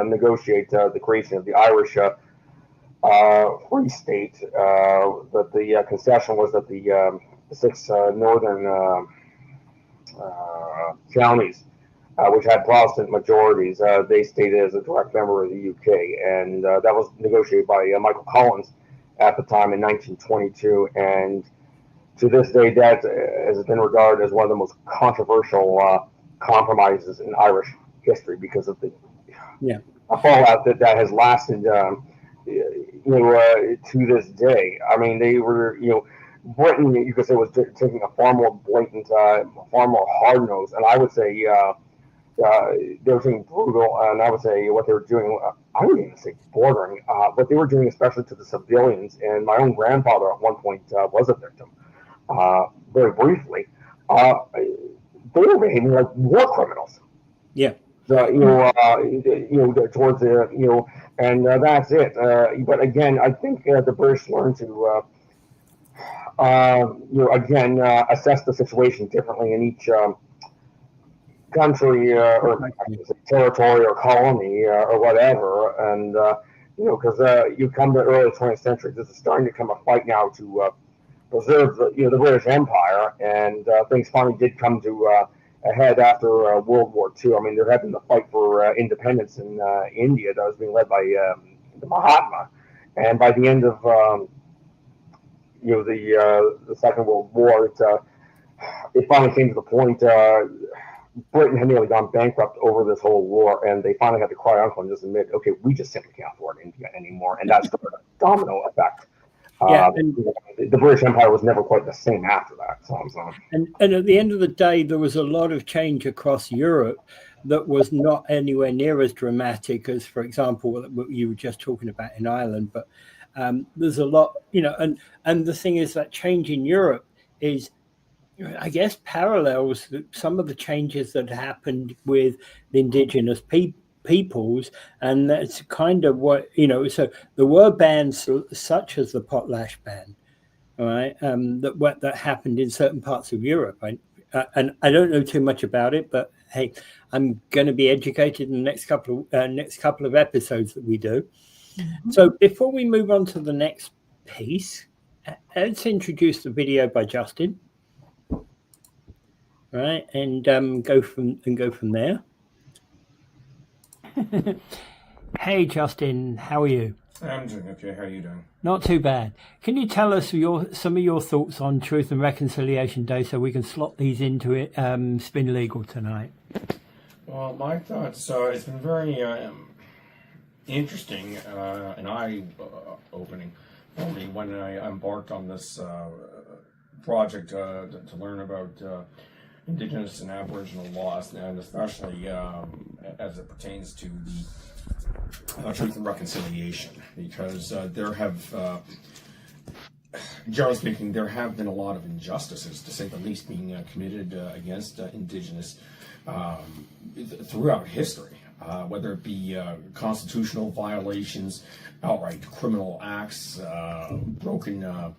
negotiate the creation of the Irish Free State. But the concession was that the 6 northern counties, which had Protestant majorities, they stayed as a direct member of the UK, and that was negotiated by Michael Collins at the time in 1922. And to this day, that has been regarded as one of the most controversial compromises in Irish history because of the fallout that has lasted, to this day. I mean, they were, Britain, you could say, was taking a far more blatant, far more hard nose, and I would say they were being brutal, and I would say what they were doing, I wouldn't even say bordering, what they were doing, especially to the civilians. And my own grandfather at one point was a victim, very briefly. They were behaving like war criminals. Yeah. Towards and that's it. But again, I think the British learned to, assess the situation differently in each country or territory or colony or whatever, and because you come to the early 20th century, this is starting to become a fight now to preserve the British Empire, and things finally did come to a head after World War II. I mean, there had been the fight for independence in India that was being led by the Mahatma, and by the end of the Second World War, it finally came to the point. Britain had nearly gone bankrupt over this whole war, and they finally had to cry uncle and just admit, okay, we just simply can't afford India anymore, and that's sort of a domino effect. The British Empire was never quite the same after that. And at the end of the day, there was a lot of change across Europe that was not anywhere near as dramatic as, for example, what you were just talking about in Ireland. But there's a lot, and the thing is that change in Europe is, I guess, parallels some of the changes that happened with the indigenous peoples, and that's kind of what, so there were bans such as the potlatch ban, all right, that happened in certain parts of Europe. And I don't know too much about it, but hey, I'm going to be educated in the next couple of episodes that we do. Mm-hmm. So before we move on to the next piece, let's introduce the video by Justin. Right, and go from there. Hey, Justin, how are you? I'm doing okay. How are you doing? Not too bad. Can you tell us some of your thoughts on Truth and Reconciliation Day, so we can slot these into it? Spin Legal tonight. Well, my thoughts. It's been very interesting and eye-opening for me when I embarked on this project to learn about Indigenous and Aboriginal laws, and especially as it pertains to the Truth and Reconciliation, because there have, generally speaking, there have been a lot of injustices, to say the least, being committed against Indigenous throughout history, whether it be constitutional violations, outright criminal acts, broken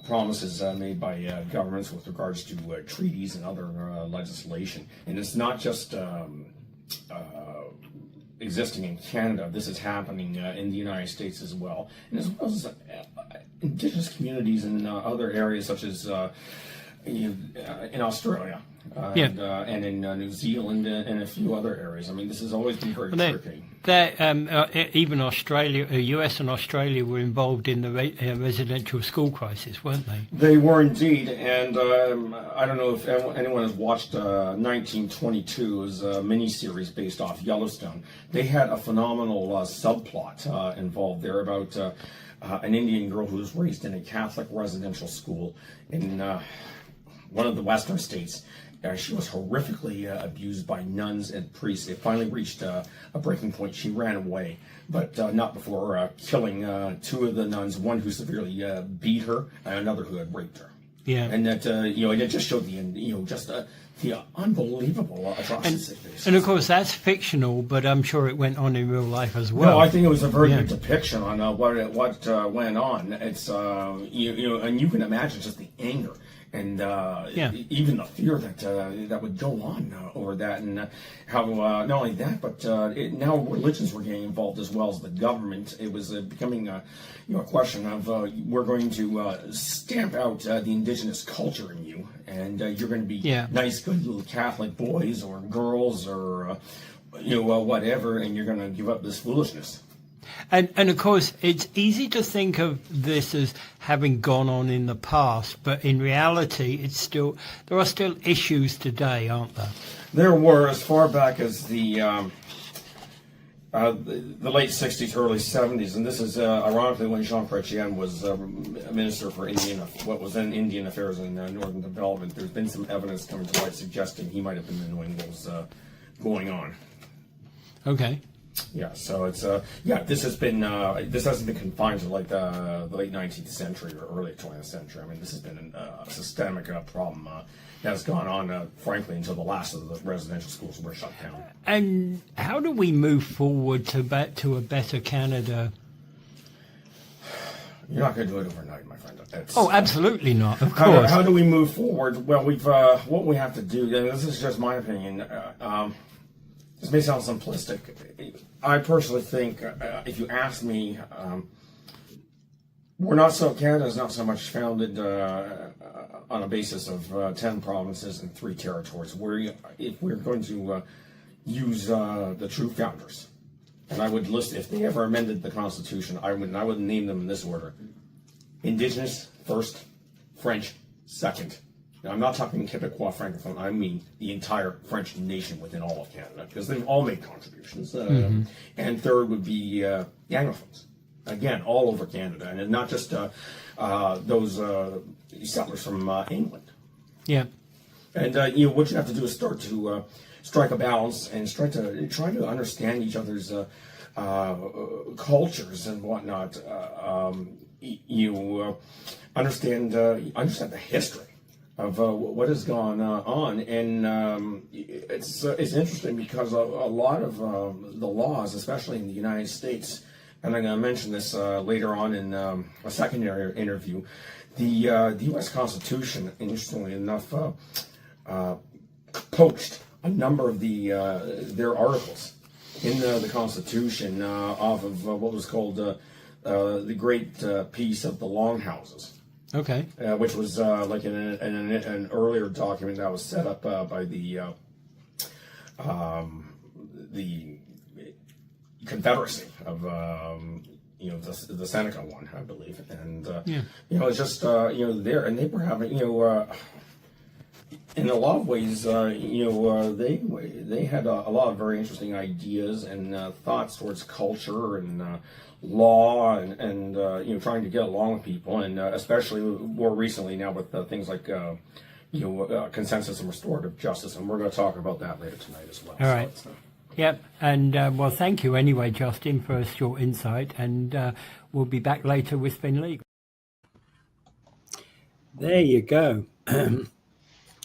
promises made by governments with regards to treaties and other legislation. And it's not just existing in Canada. This is happening in the United States as well, and as well as Indigenous communities in other areas such as in Australia and in New Zealand and a few other areas. I mean, this has always been very tricky. Even Australia, US and Australia were involved in the residential school crisis, weren't they? They were indeed, and I don't know if anyone has watched 1922, it was a miniseries based off Yellowstone. They had a phenomenal subplot involved there about an Indian girl who was raised in a Catholic residential school in one of the western states. She was horrifically abused by nuns and priests. It finally reached a breaking point. She ran away, but not before killing two of the nuns, one who severely beat her, and another who had raped her. Yeah. And that, it just showed the unbelievable atrocities. And of course, that's fictional, but I'm sure it went on in real life as well. No, I think it was a very good depiction on what went on. It's, and you can imagine just the anger. And even the fear that would go on over that, and how not only that, but now religions were getting involved as well as the government. It was becoming a question of we're going to stamp out the Indigenous culture in you, and you're going to be nice, good little Catholic boys or girls or whatever, and you're going to give up this foolishness. And of course, it's easy to think of this as having gone on in the past, but in reality, there are still issues today, aren't there? There were, as far back as the late 60s, early 70s, and this is ironically when Jean Chrétien was Minister for what was then Indian Affairs and Northern Development. There's been some evidence coming to light suggesting he might have been knowing what was going on. Okay. Yeah, so it's this has been this hasn't been confined to like the late 19th century or early 20th century. I mean, this has been a systemic problem that has gone on, frankly, until the last of the residential schools were shut down. And how do we move forward to a better Canada? You're not going to do it overnight, my friend. Absolutely not. Of course. How do we move forward? Well, what we have to do, and this is just my opinion. this may sound simplistic. I personally think, if you ask me, Canada's not so much founded on a basis of 10 provinces and 3 territories. If we're going to use the true founders, and I would list, if they ever amended the Constitution, I would name them in this order: Indigenous first, French second. Now, I'm not talking Quebecois Francophone, I mean the entire French nation within all of Canada, because they've all made contributions. And third would be the Anglophones, again, all over Canada, and not just those settlers from England. Yeah. And what you have to do is start to strike a balance and try to understand each other's cultures and whatnot. You understand the history of what has gone on, and it's interesting because a lot of the laws, especially in the United States, and I'm going to mention this later on in a secondary interview, the U.S. Constitution, interestingly enough, poached a number of their articles in the Constitution off of what was called the Great Peace of the Longhouses. Okay. Which was like an earlier document that was set up by the Confederacy of the Seneca one, I believe, and it's just there, and they were having in a lot of ways they had a lot of very interesting ideas and thoughts towards culture and law and trying to get along with people, and especially more recently now with things like consensus and restorative justice, and we're going to talk about that later tonight as well. All right. Yep, and well, thank you anyway, Justin, for a short insight, and we'll be back later with Spin Legal. There you go.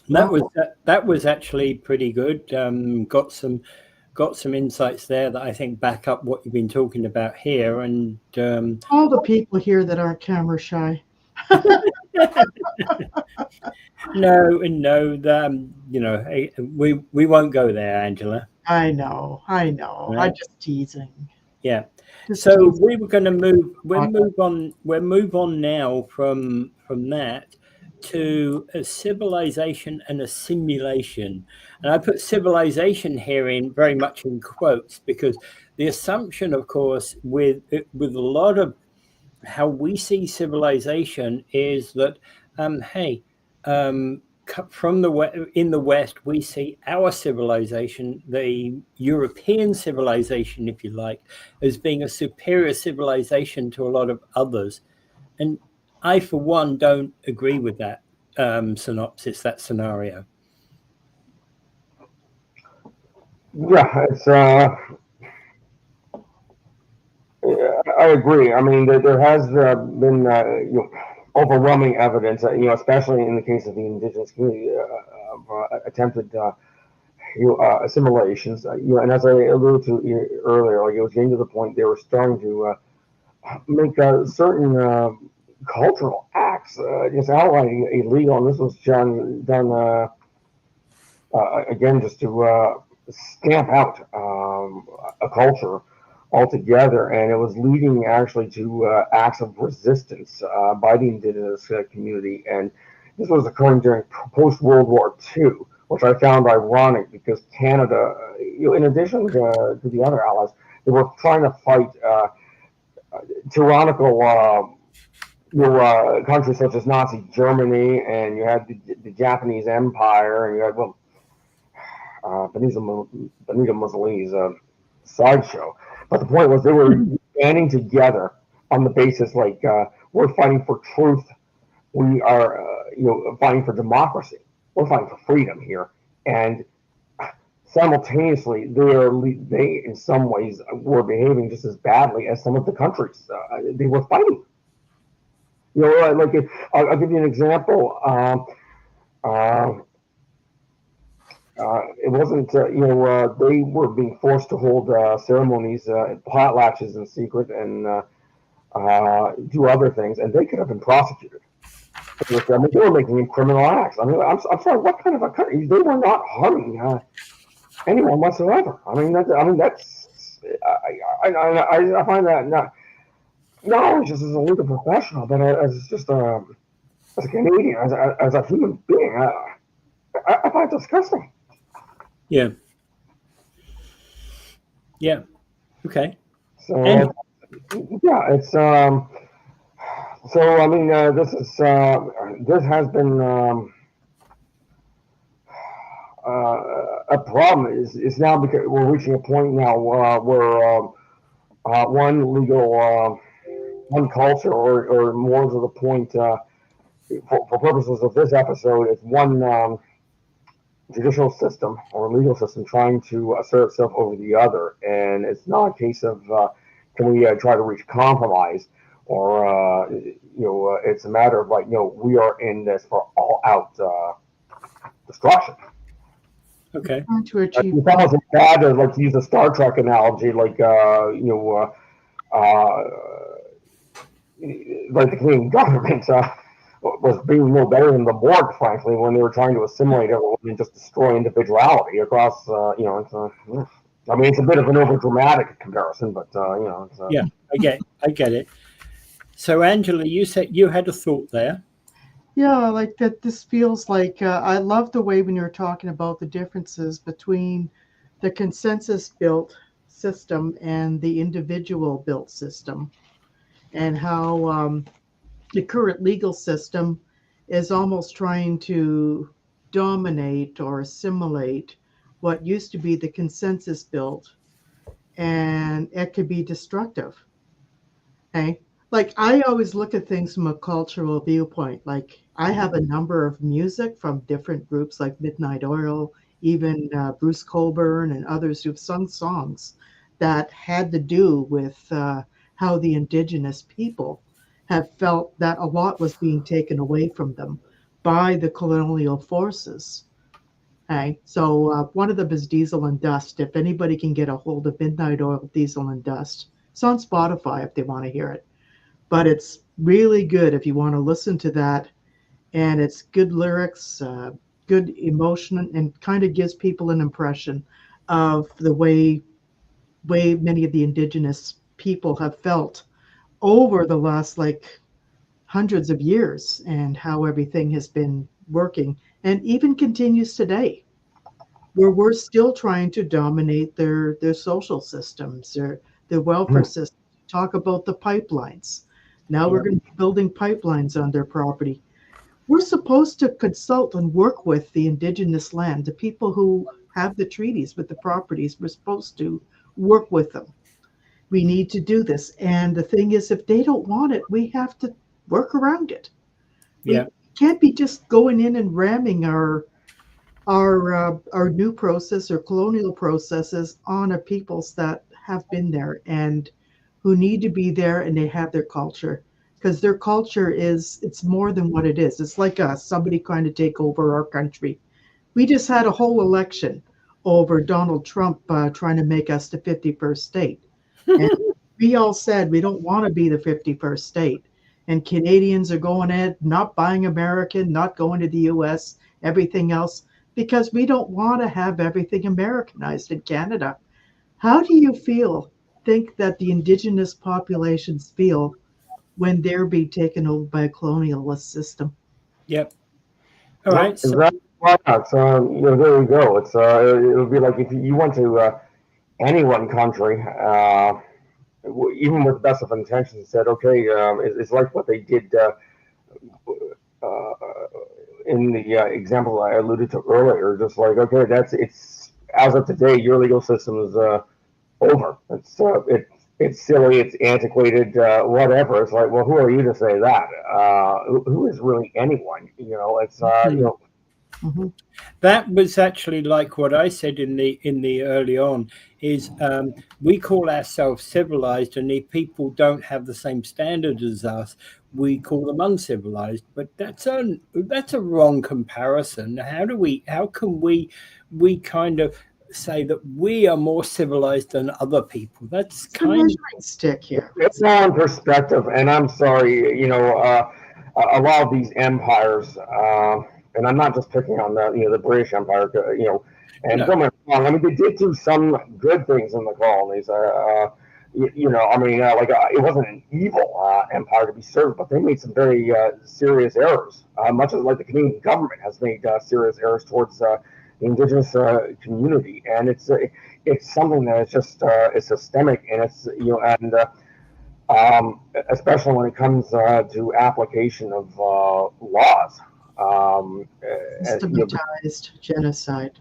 That was actually pretty good. Got some insights there that I think back up what you've been talking about here, and all the people here that aren't camera shy. No, we won't go there, Angela. I know. Right. I'm just teasing. Yeah. So we were going to move. We'll move on now from that to a civilization and a simulation. And I put civilization here in very much in quotes, because the assumption, of course, with a lot of how we see civilization is that, in the West, we see our civilization, the European civilization, if you like, as being a superior civilization to a lot of others. And I, for one, don't agree with that synopsis, that scenario. Yeah, I agree. I mean, there has been overwhelming evidence, especially in the case of the indigenous community, attempted assimilations. And as I alluded to earlier, like it was getting to the point they were starting to make certain cultural acts just outright illegal, and this was done again just to stamp out a culture altogether, and it was leading actually to acts of resistance by the indigenous community, and this was occurring during post-World War II, which I found ironic because Canada, in addition to the other allies, they were trying to fight tyrannical countries such as Nazi Germany, and you had the Japanese Empire, and you had Benito Mussolini's sideshow. But the point was they were banding together on the basis like we're fighting for truth, we are fighting for democracy, we're fighting for freedom here, and simultaneously they in some ways were behaving just as badly as some of the countries they were fighting. Like I'll give you an example. It wasn't, they were being forced to hold ceremonies, potlatches in secret, and do other things, and they could have been prosecuted. They were making criminal acts. I mean, I'm sorry, what kind of a country? They were not harming anyone whatsoever. I mean, that's I find that not only just as a legal professional, but as just as a Canadian, as a human being, I find it disgusting. Yeah. Yeah. Okay. So yeah, it's so I mean, this has been a problem. Is now because we're reaching a point now where one culture, or more to the point, for purposes of this episode, it's one judicial system or legal system trying to assert itself over the other, and it's not a case of can we try to reach compromise, or it's a matter of like, we are in this for all out destruction. Okay. To achieve It's almost bad to like use a Star Trek analogy, like like the Canadian government was being no better than the Borg, frankly, when they were trying to assimilate everyone and just destroy individuality across. I mean, it's a bit of an overdramatic comparison, but yeah, I get it. So, Angela, you said you had a thought there. Yeah, like that. This feels like I love the way when you're talking about the differences between the consensus-built system and the individual-built system, and how the current legal system is almost trying to dominate or assimilate what used to be the consensus-built, and it could be destructive. Okay. Like I always look at things from a cultural viewpoint. Like I have a number of music from different groups like Midnight Oil, even Bruce Cockburn and others who've sung songs that had to do with how the indigenous people have felt that a lot was being taken away from them by the colonial forces. Okay, so one of them is Diesel and Dust. If anybody can get a hold of Midnight Oil, Diesel and Dust, it's on Spotify if they want to hear it. But it's really good if you want to listen to that. And it's good lyrics, good emotion, and kind of gives people an impression of the way many of the indigenous people have felt over the last like hundreds of years, and how everything has been working and even continues today, where we're still trying to dominate their social systems, their welfare system. Talk about the pipelines. Now we're going to be building pipelines on their property. We're supposed to consult and work with the indigenous land, the people who have the treaties with the properties. We're supposed to work with them. We need to do this. And the thing is, if they don't want it, we have to work around it. Yeah. We can't be just going in and ramming our new process or colonial processes on a peoples that have been there and who need to be there, and they have their culture, because their culture it's more than what it is. It's like somebody trying to take over our country. We just had a whole election over Donald Trump trying to make us the 51st state. And we all said we don't want to be the 51st state. And Canadians are going ahead, not buying American, not going to the US, everything else, because we don't want to have everything Americanized in Canada. How do you think that the indigenous populations feel when they're being taken over by a colonialist system? Yep. All right. So, exactly. Why not? So there you go. It's it would be like if you went to any one country, even with the best of intentions, and said, okay, it's like what they did in the example I alluded to earlier. Just like, okay, it's as of today, your legal system is over. It's silly, it's antiquated, whatever. It's like, well, who are you to say that? Who is really anyone? It's Mm-hmm. that was actually like what I said in the early on. Is we call ourselves civilized, and if people don't have the same standard as us, we call them uncivilized. But that's a wrong comparison. How can we kind of say that we are more civilized than other people? That's It's a kind measuring stick here. it's all in perspective. And I'm sorry, a lot of these empires, and I'm not just picking on the British Empire, And don't get me wrong, I mean, they did do some good things in the colonies. It wasn't an evil empire to be served, but they made some very serious errors. Much as like the Canadian government has made serious errors towards the Indigenous community, and it's something that is just is systemic, and it's especially when it comes to application of laws. Systematized genocide.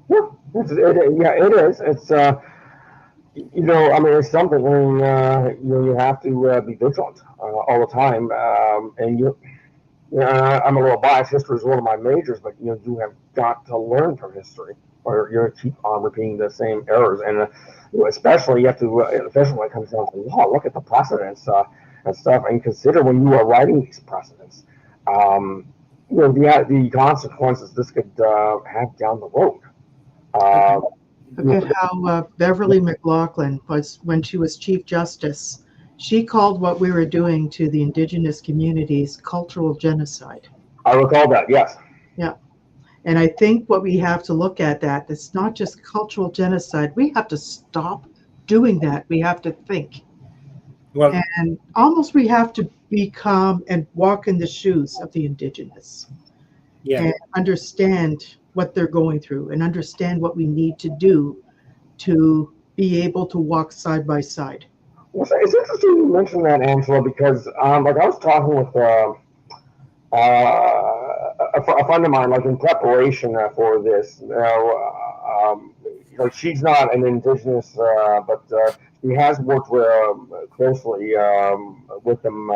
Yeah, it is. It's it's something you have to be vigilant all the time. I'm a little biased. History is one of my majors, but you have got to learn from history, or you're going to keep on repeating the same errors. And especially you have to, especially when it comes down to law, look at the precedents and stuff, and consider when you are writing these precedents, the consequences this could have down the road. Look at how Beverly McLaughlin was when she was Chief Justice. She called what we were doing to the Indigenous communities cultural genocide. I recall that, yes. Yeah. And I think what we have to look at that, it's not just cultural genocide. We have to stop doing that. We have to think. Well, and almost we have to become and walk in the shoes of the Indigenous. yeah. And understand what they're going through and understand what we need to do to be able to walk side by side. Well, it's interesting you mentioned that, Angela, because I was talking with a friend of mine, like in preparation for this. She's not an Indigenous, but she has worked closely with them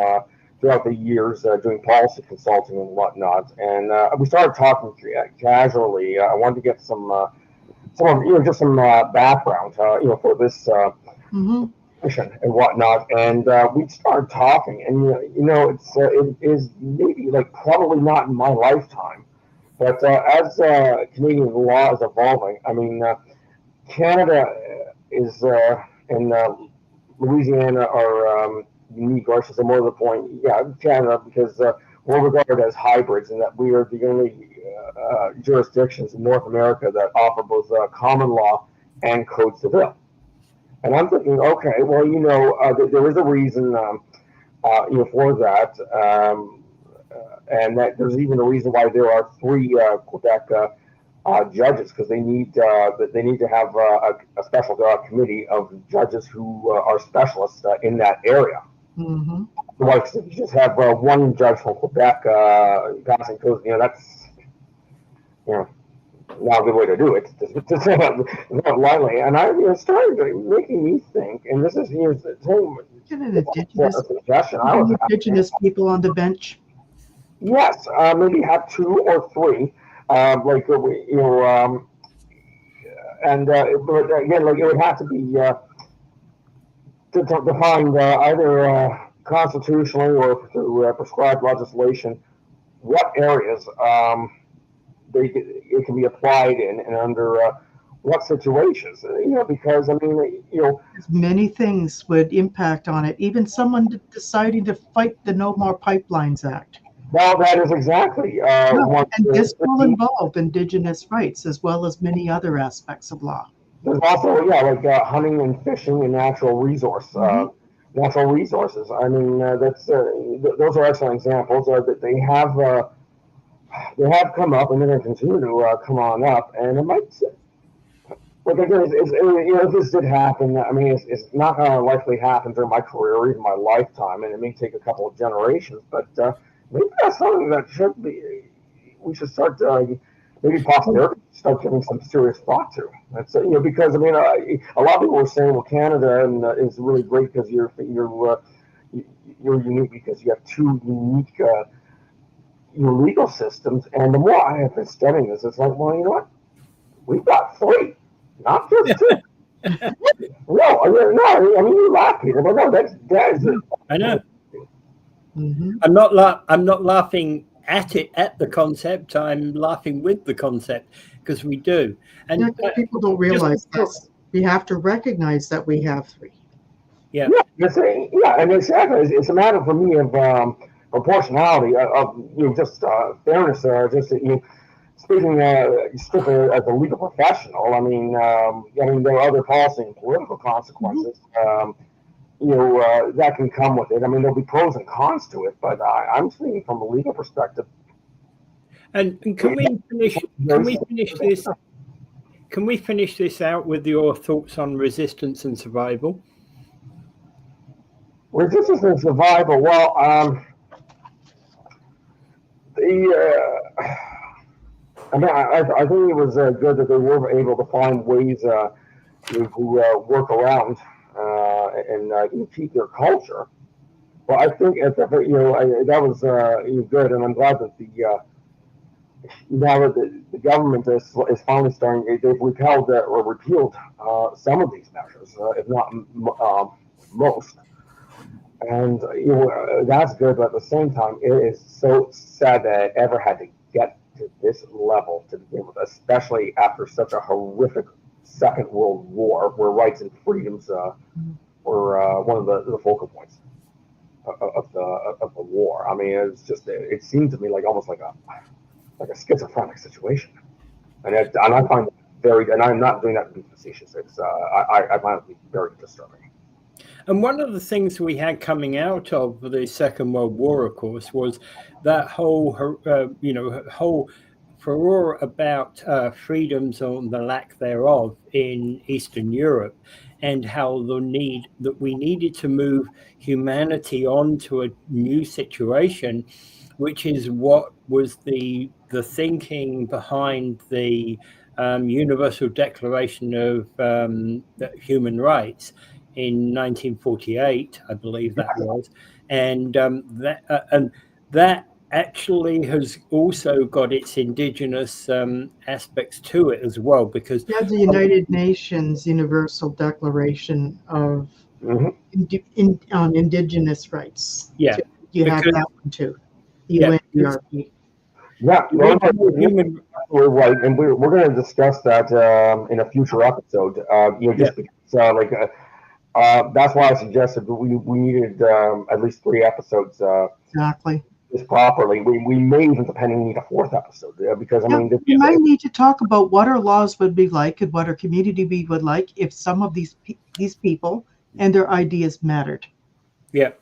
throughout the years, doing policy consulting and whatnot. And we started talking casually. I wanted to get some background, for this. Mm-hmm. And whatnot, and we started talking, and it is maybe like probably not in my lifetime, but as Canadian law is evolving, I mean, Canada is and Louisiana are unique, or I should say more to the point, Canada, because we're regarded as hybrids, and that we are the only jurisdictions in North America that offer both common law and code civil. And I'm thinking, okay, well, there is a reason, for that, and that there's even a reason why there are 3 Quebec judges, because they need to have a special committee of judges who are specialists in that area. Mm-hmm. Like if you just have one judge from Quebec passing codes, that's not a good way to do it, to say that lightly. And it started making me think, and this is the Get an Indigenous people on the bench. Yes, maybe have 2 or 3, and but again, like it would have to be defined either constitutionally or through prescribed legislation what areas it can be applied in and under what situations, because I mean, many things would impact on it. Even someone deciding to fight the No More Pipelines Act. Well, that is exactly and this will involve Indigenous rights as well as many other aspects of law. There's also, hunting and fishing and natural resources. I mean, those are excellent examples that they have come up, and they're going to continue to come on up. And it might, if this did happen, I mean, it's not going to likely happen during my career or even my lifetime, and it may take a couple of generations. But maybe that's something that we should start, maybe posterity start giving some serious thought to. That's because I mean, a lot of people were saying, well, Canada is really great because you're unique because you have 2 unique legal systems. And the more I have been studying this, it's like, well, you know what? We've got 3, not just 2. No, I mean, you laugh, Peter, but no, that is it. I know. Mm-hmm. I'm not laughing at the concept. I'm laughing with the concept because we do. And people don't realize this. We have to recognize that we have 3. Yeah. And exactly. It's a matter for me of proportionality, of just fairness. speaking strictly as a legal professional, I mean, there are other policy and political consequences. That can come with it. I mean, there'll be pros and cons to it, but I'm speaking from a legal perspective. And can we finish? Can we finish this? Can we finish this out with your thoughts on resistance and survival? Resistance and survival. Well, I think it was good that they were able to find ways to work around and keep their culture. Well, I think that was good, and I'm glad that now that the government is finally starting. They've repelled or repealed some of these measures, if not most. And that's good, but at the same time, it is so sad that it ever had to get to this level to begin with, especially after such a horrific Second World War, where rights and freedoms were one of the focal points of the war. I mean, it seemed to me almost like a schizophrenic situation, and I find it very, and I'm not doing that to be facetious. It's I find it to be very disturbing. And one of the things we had coming out of the Second World War, of course, was that whole furore about freedoms or the lack thereof in Eastern Europe, and how we needed to move humanity on to a new situation, which is what was the thinking behind the Universal Declaration of Human Rights in 1948, I believe that was, and that actually has also got its indigenous aspects to it as well, because the United Nations Universal Declaration of on Indigenous Rights. Yeah, you have that one too. The UNDRP. Yeah, we're right, and we're going to discuss that in a future episode. Because that's why I suggested we needed at least 3 episodes. Exactly. This properly. We may even depending need a 4th episode because we might need to talk about what our laws would be like and what our community would like if some of these people and their ideas mattered. Yeah,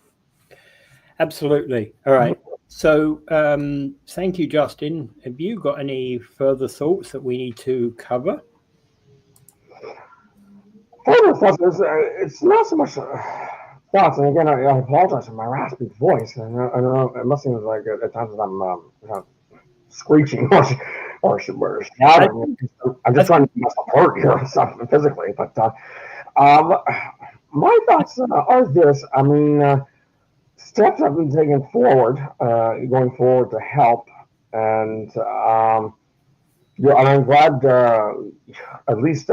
absolutely. All right. So thank you, Justin. Have you got any further thoughts that we need to cover? It's not so much thoughts, and again, I apologize for my raspy voice. I know it must seem like at times I'm screeching or shouting. I'm just trying to get myself hurt here, something physically. But my thoughts are this. I mean, steps have been taken forward, going forward to help, and I'm glad at least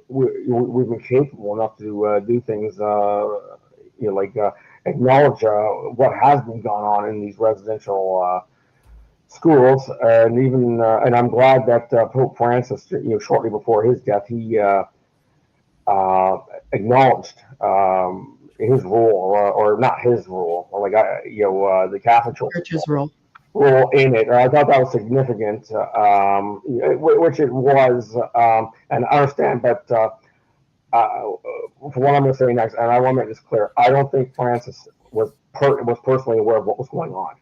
we've been capable enough to do things, acknowledge what has been going on in these residential schools, and even and I'm glad that Pope Francis, shortly before his death, he acknowledged his rule, or not his rule, the Catholic Church's rule in it. I thought that was significant, which it was, and I understand, but for what I'm going to say next, and I want to make this clear, I don't think Francis was personally aware of what was going on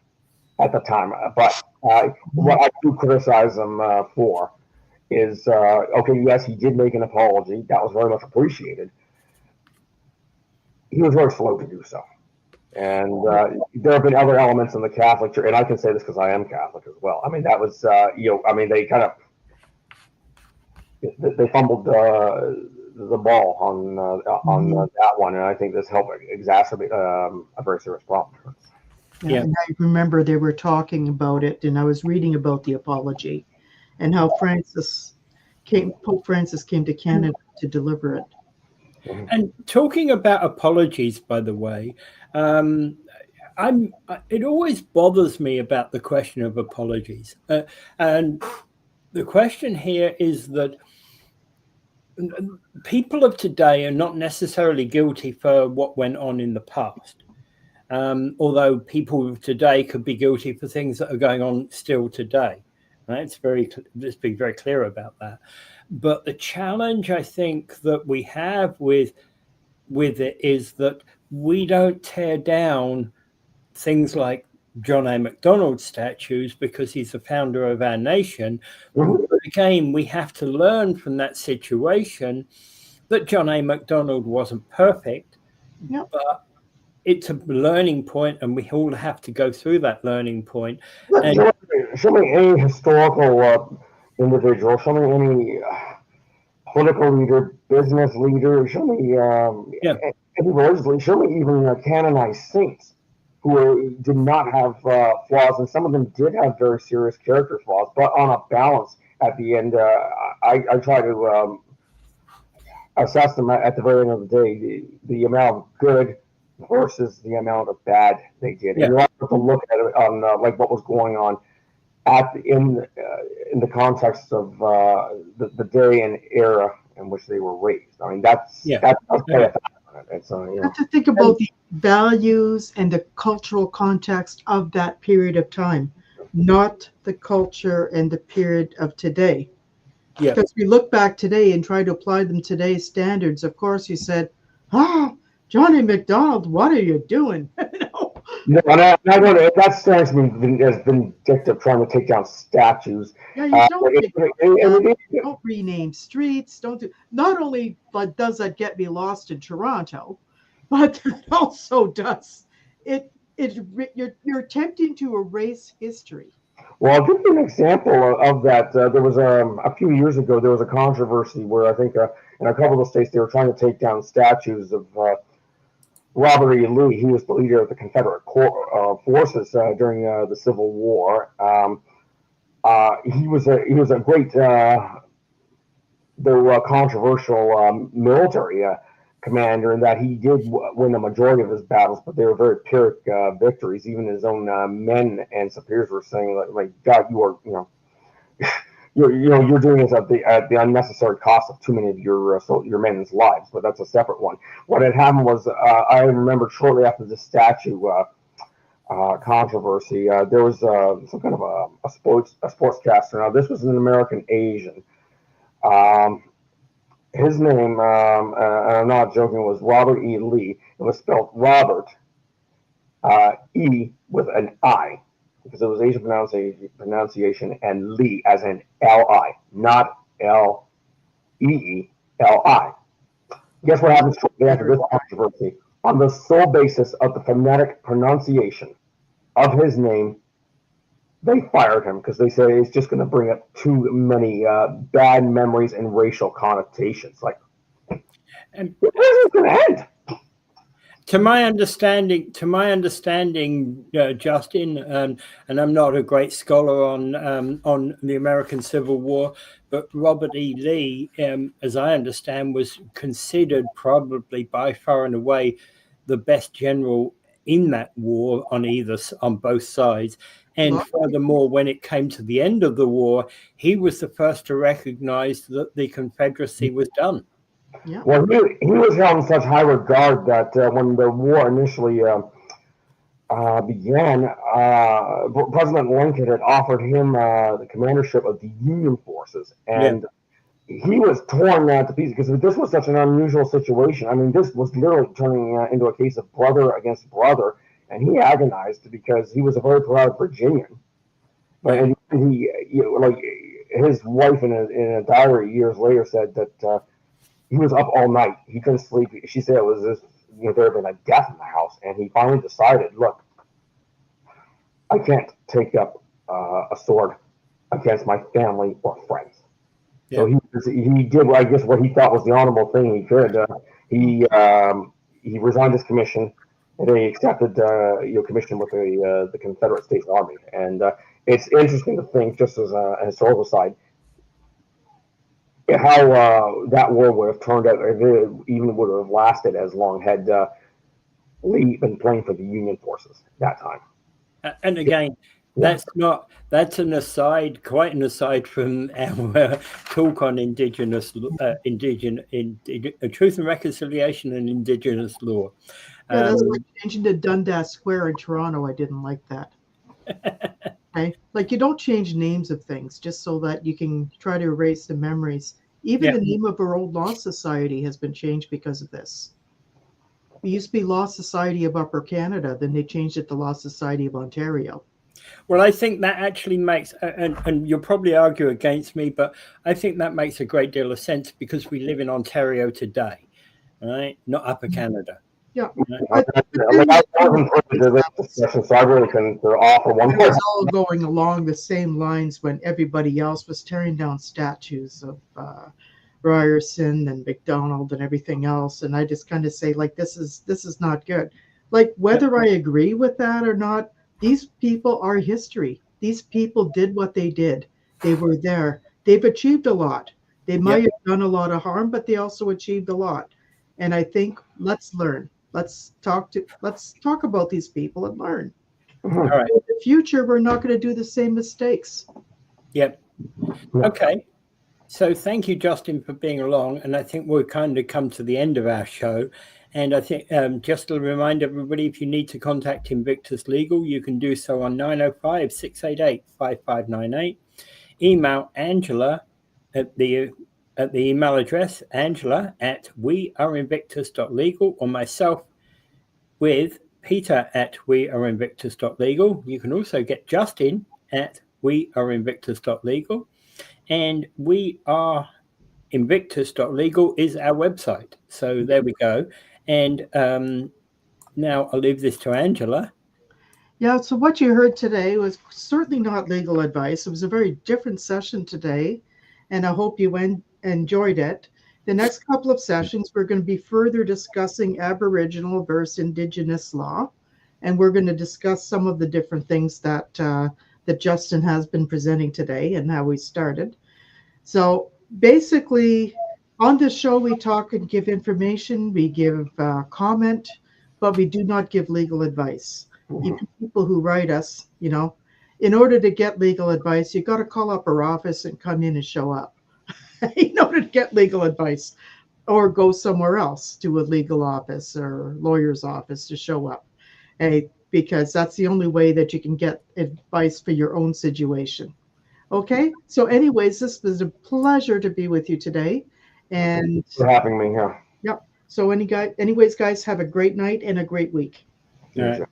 at the time. But what I do criticize him for is, okay, yes, he did make an apology. That was very much appreciated. He was very slow to do so. And there have been other elements in the Catholic Church, and I can say this because I am Catholic as well. I mean, that was, they kind of, they fumbled the ball on that one, and I think this helped exacerbate a very serious problem. Yeah, and I remember they were talking about it, and I was reading about the apology and how Pope Francis came to Canada to deliver it. And talking about apologies, by the way, it always bothers me about the question of apologies. And the question here is that people of today are not necessarily guilty for what went on in the past. Although people of today could be guilty for things that are going on still today. Let's be very clear about that. But the challenge I think that we have with it is that we don't tear down things like John A. Macdonald statues because he's the founder of our nation. Mhm. But again, we have to learn from that situation that John A. Macdonald wasn't perfect, Yep. but it's a learning point, and we all have to go through that learning point. Look, And show me any historical individual, show me any political leader, business leader, show me any religious, show me even canonized saints who did not have flaws, and some of them did have very serious character flaws, but on a balance at the end, I try to assess them at the very end of the day, the amount of good versus the amount of bad they did. Yeah. And you have to look at it on like what was going on in the context of the day and era in which they were raised. I mean, that's Yeah. play a factor on it. It's You have to think about the values and the cultural context of that period of time, not the culture and the period of today. Yeah. Because we look back today and try to apply them today's standards. Of course, you said, Johnny McDonald, what are you doing? No, and I don't know. That stands me as vindictive, trying to take down statues. Yeah, you don't rename streets. Don't do. Not only does that get me lost in Toronto, but it also does you're attempting to erase history. Well, I'll give you an example of that. There was a few years ago, there was a controversy where I think in a couple of states they were trying to take down statues of Robert E. Lee. He was the leader of the Confederate forces during the Civil War. He was a great, though controversial military commander in that he did win the majority of his battles, but they were very Pyrrhic victories. Even his own men and superiors were saying, like God, you are, you're doing this at the unnecessary cost of too many of your men's lives. But that's a separate one. What had happened was, I remember shortly after the statue controversy, there was some kind of a sportscaster. Now this was an American Asian. His name, and I'm not joking, was Robert E. Lee. It was spelled Robert E with an I, because it was Asian pronunciation, and Lee as in L-I, not L-E-E-L-I. Guess what happens shortly after this controversy? On the sole basis of the phonetic pronunciation of his name, they fired him because they said it's just going to bring up too many bad memories and racial connotations. Like, And where's this going to end? to my understanding, Justin, and I'm not a great scholar on the American Civil War, but Robert E. Lee, as I understand, was considered probably by far and away the best general in that war on both sides. And furthermore, when it came to the end of the war, he was the first to recognize that the Confederacy was done. Yeah. Well, he was held in such high regard that when the war initially began, President Lincoln had offered him the commandership of the Union forces, and he was torn to pieces because this was such an unusual situation. I mean, this was literally turning into a case of brother against brother, and he agonized because he was a very proud Virginian. But he like his wife in a diary years later said that he was up all night. He couldn't sleep. She said it was this, there had been a death in the house, and he finally decided, look, I can't take up a sword against my family or friends. So he did, I guess, what he thought was the honorable thing he could. He resigned his commission, and he accepted commission with the Confederate States Army. And it's interesting to think, just as a historical side, how that war would have turned out, if it even would have lasted as long had Lee been playing for the Union forces at that time. And again, that's an aside, quite an aside from our talk on truth and reconciliation and Indigenous law. Yeah, that's like changing to Dundas Square in Toronto. I didn't like that. Okay, like you don't change names of things just so that you can try to erase the memories. Even Yeah. the name of our old law society has been changed because of this. It used to be Law Society of Upper Canada, then they changed it to Law Society of Ontario. Well, I think that actually makes, and you'll probably argue against me, but I think that makes a great deal of sense because we live in Ontario today, right? Not Upper Canada. Yeah, I wasn't privy to this discussion, so I really couldn't offer one it more. was all going along the same lines when everybody else was tearing down statues of Ryerson and McDonald and everything else, and I just kind of say like this is not good. Like whether I agree with that or not, these people are history. These people did what they did. They were there. They've achieved a lot. They might have done a lot of harm, but they also achieved a lot. And I think let's learn. Let's talk about these people and learn. All right. In the future, we're not going to do the same mistakes. Yep. Okay. So thank you, Justin, for being along. And I think we've kind of come to the end of our show. And I think just to remind everybody, if you need to contact Invictus Legal, you can do so on 905-688-5598. Email Angela at the email address, angela@weareinvictus.legal, or myself with peter@weareinvictus.legal. You can also get Justin at weareinvictus.legal. And weareinvictus.legal is our website. So there we go. And now I'll leave this to Angela. Yeah, so what you heard today was certainly not legal advice. It was a very different session today, and I hope you enjoyed it. The next couple of sessions, we're going to be further discussing Aboriginal versus Indigenous law, and we're going to discuss some of the different things that that Justin has been presenting today and how we started. So basically, on this show, we talk and give information, we give comment, but we do not give legal advice. Even people who write us, in order to get legal advice, you got to call up our office and come in and show up in order to get legal advice, or go somewhere else to a legal office or lawyer's office to show up, because that's the only way that you can get advice for your own situation. Okay, so anyways, this was a pleasure to be with you today, and Thanks for having me here. yep. So anyways, guys, have a great night and a great week. All right.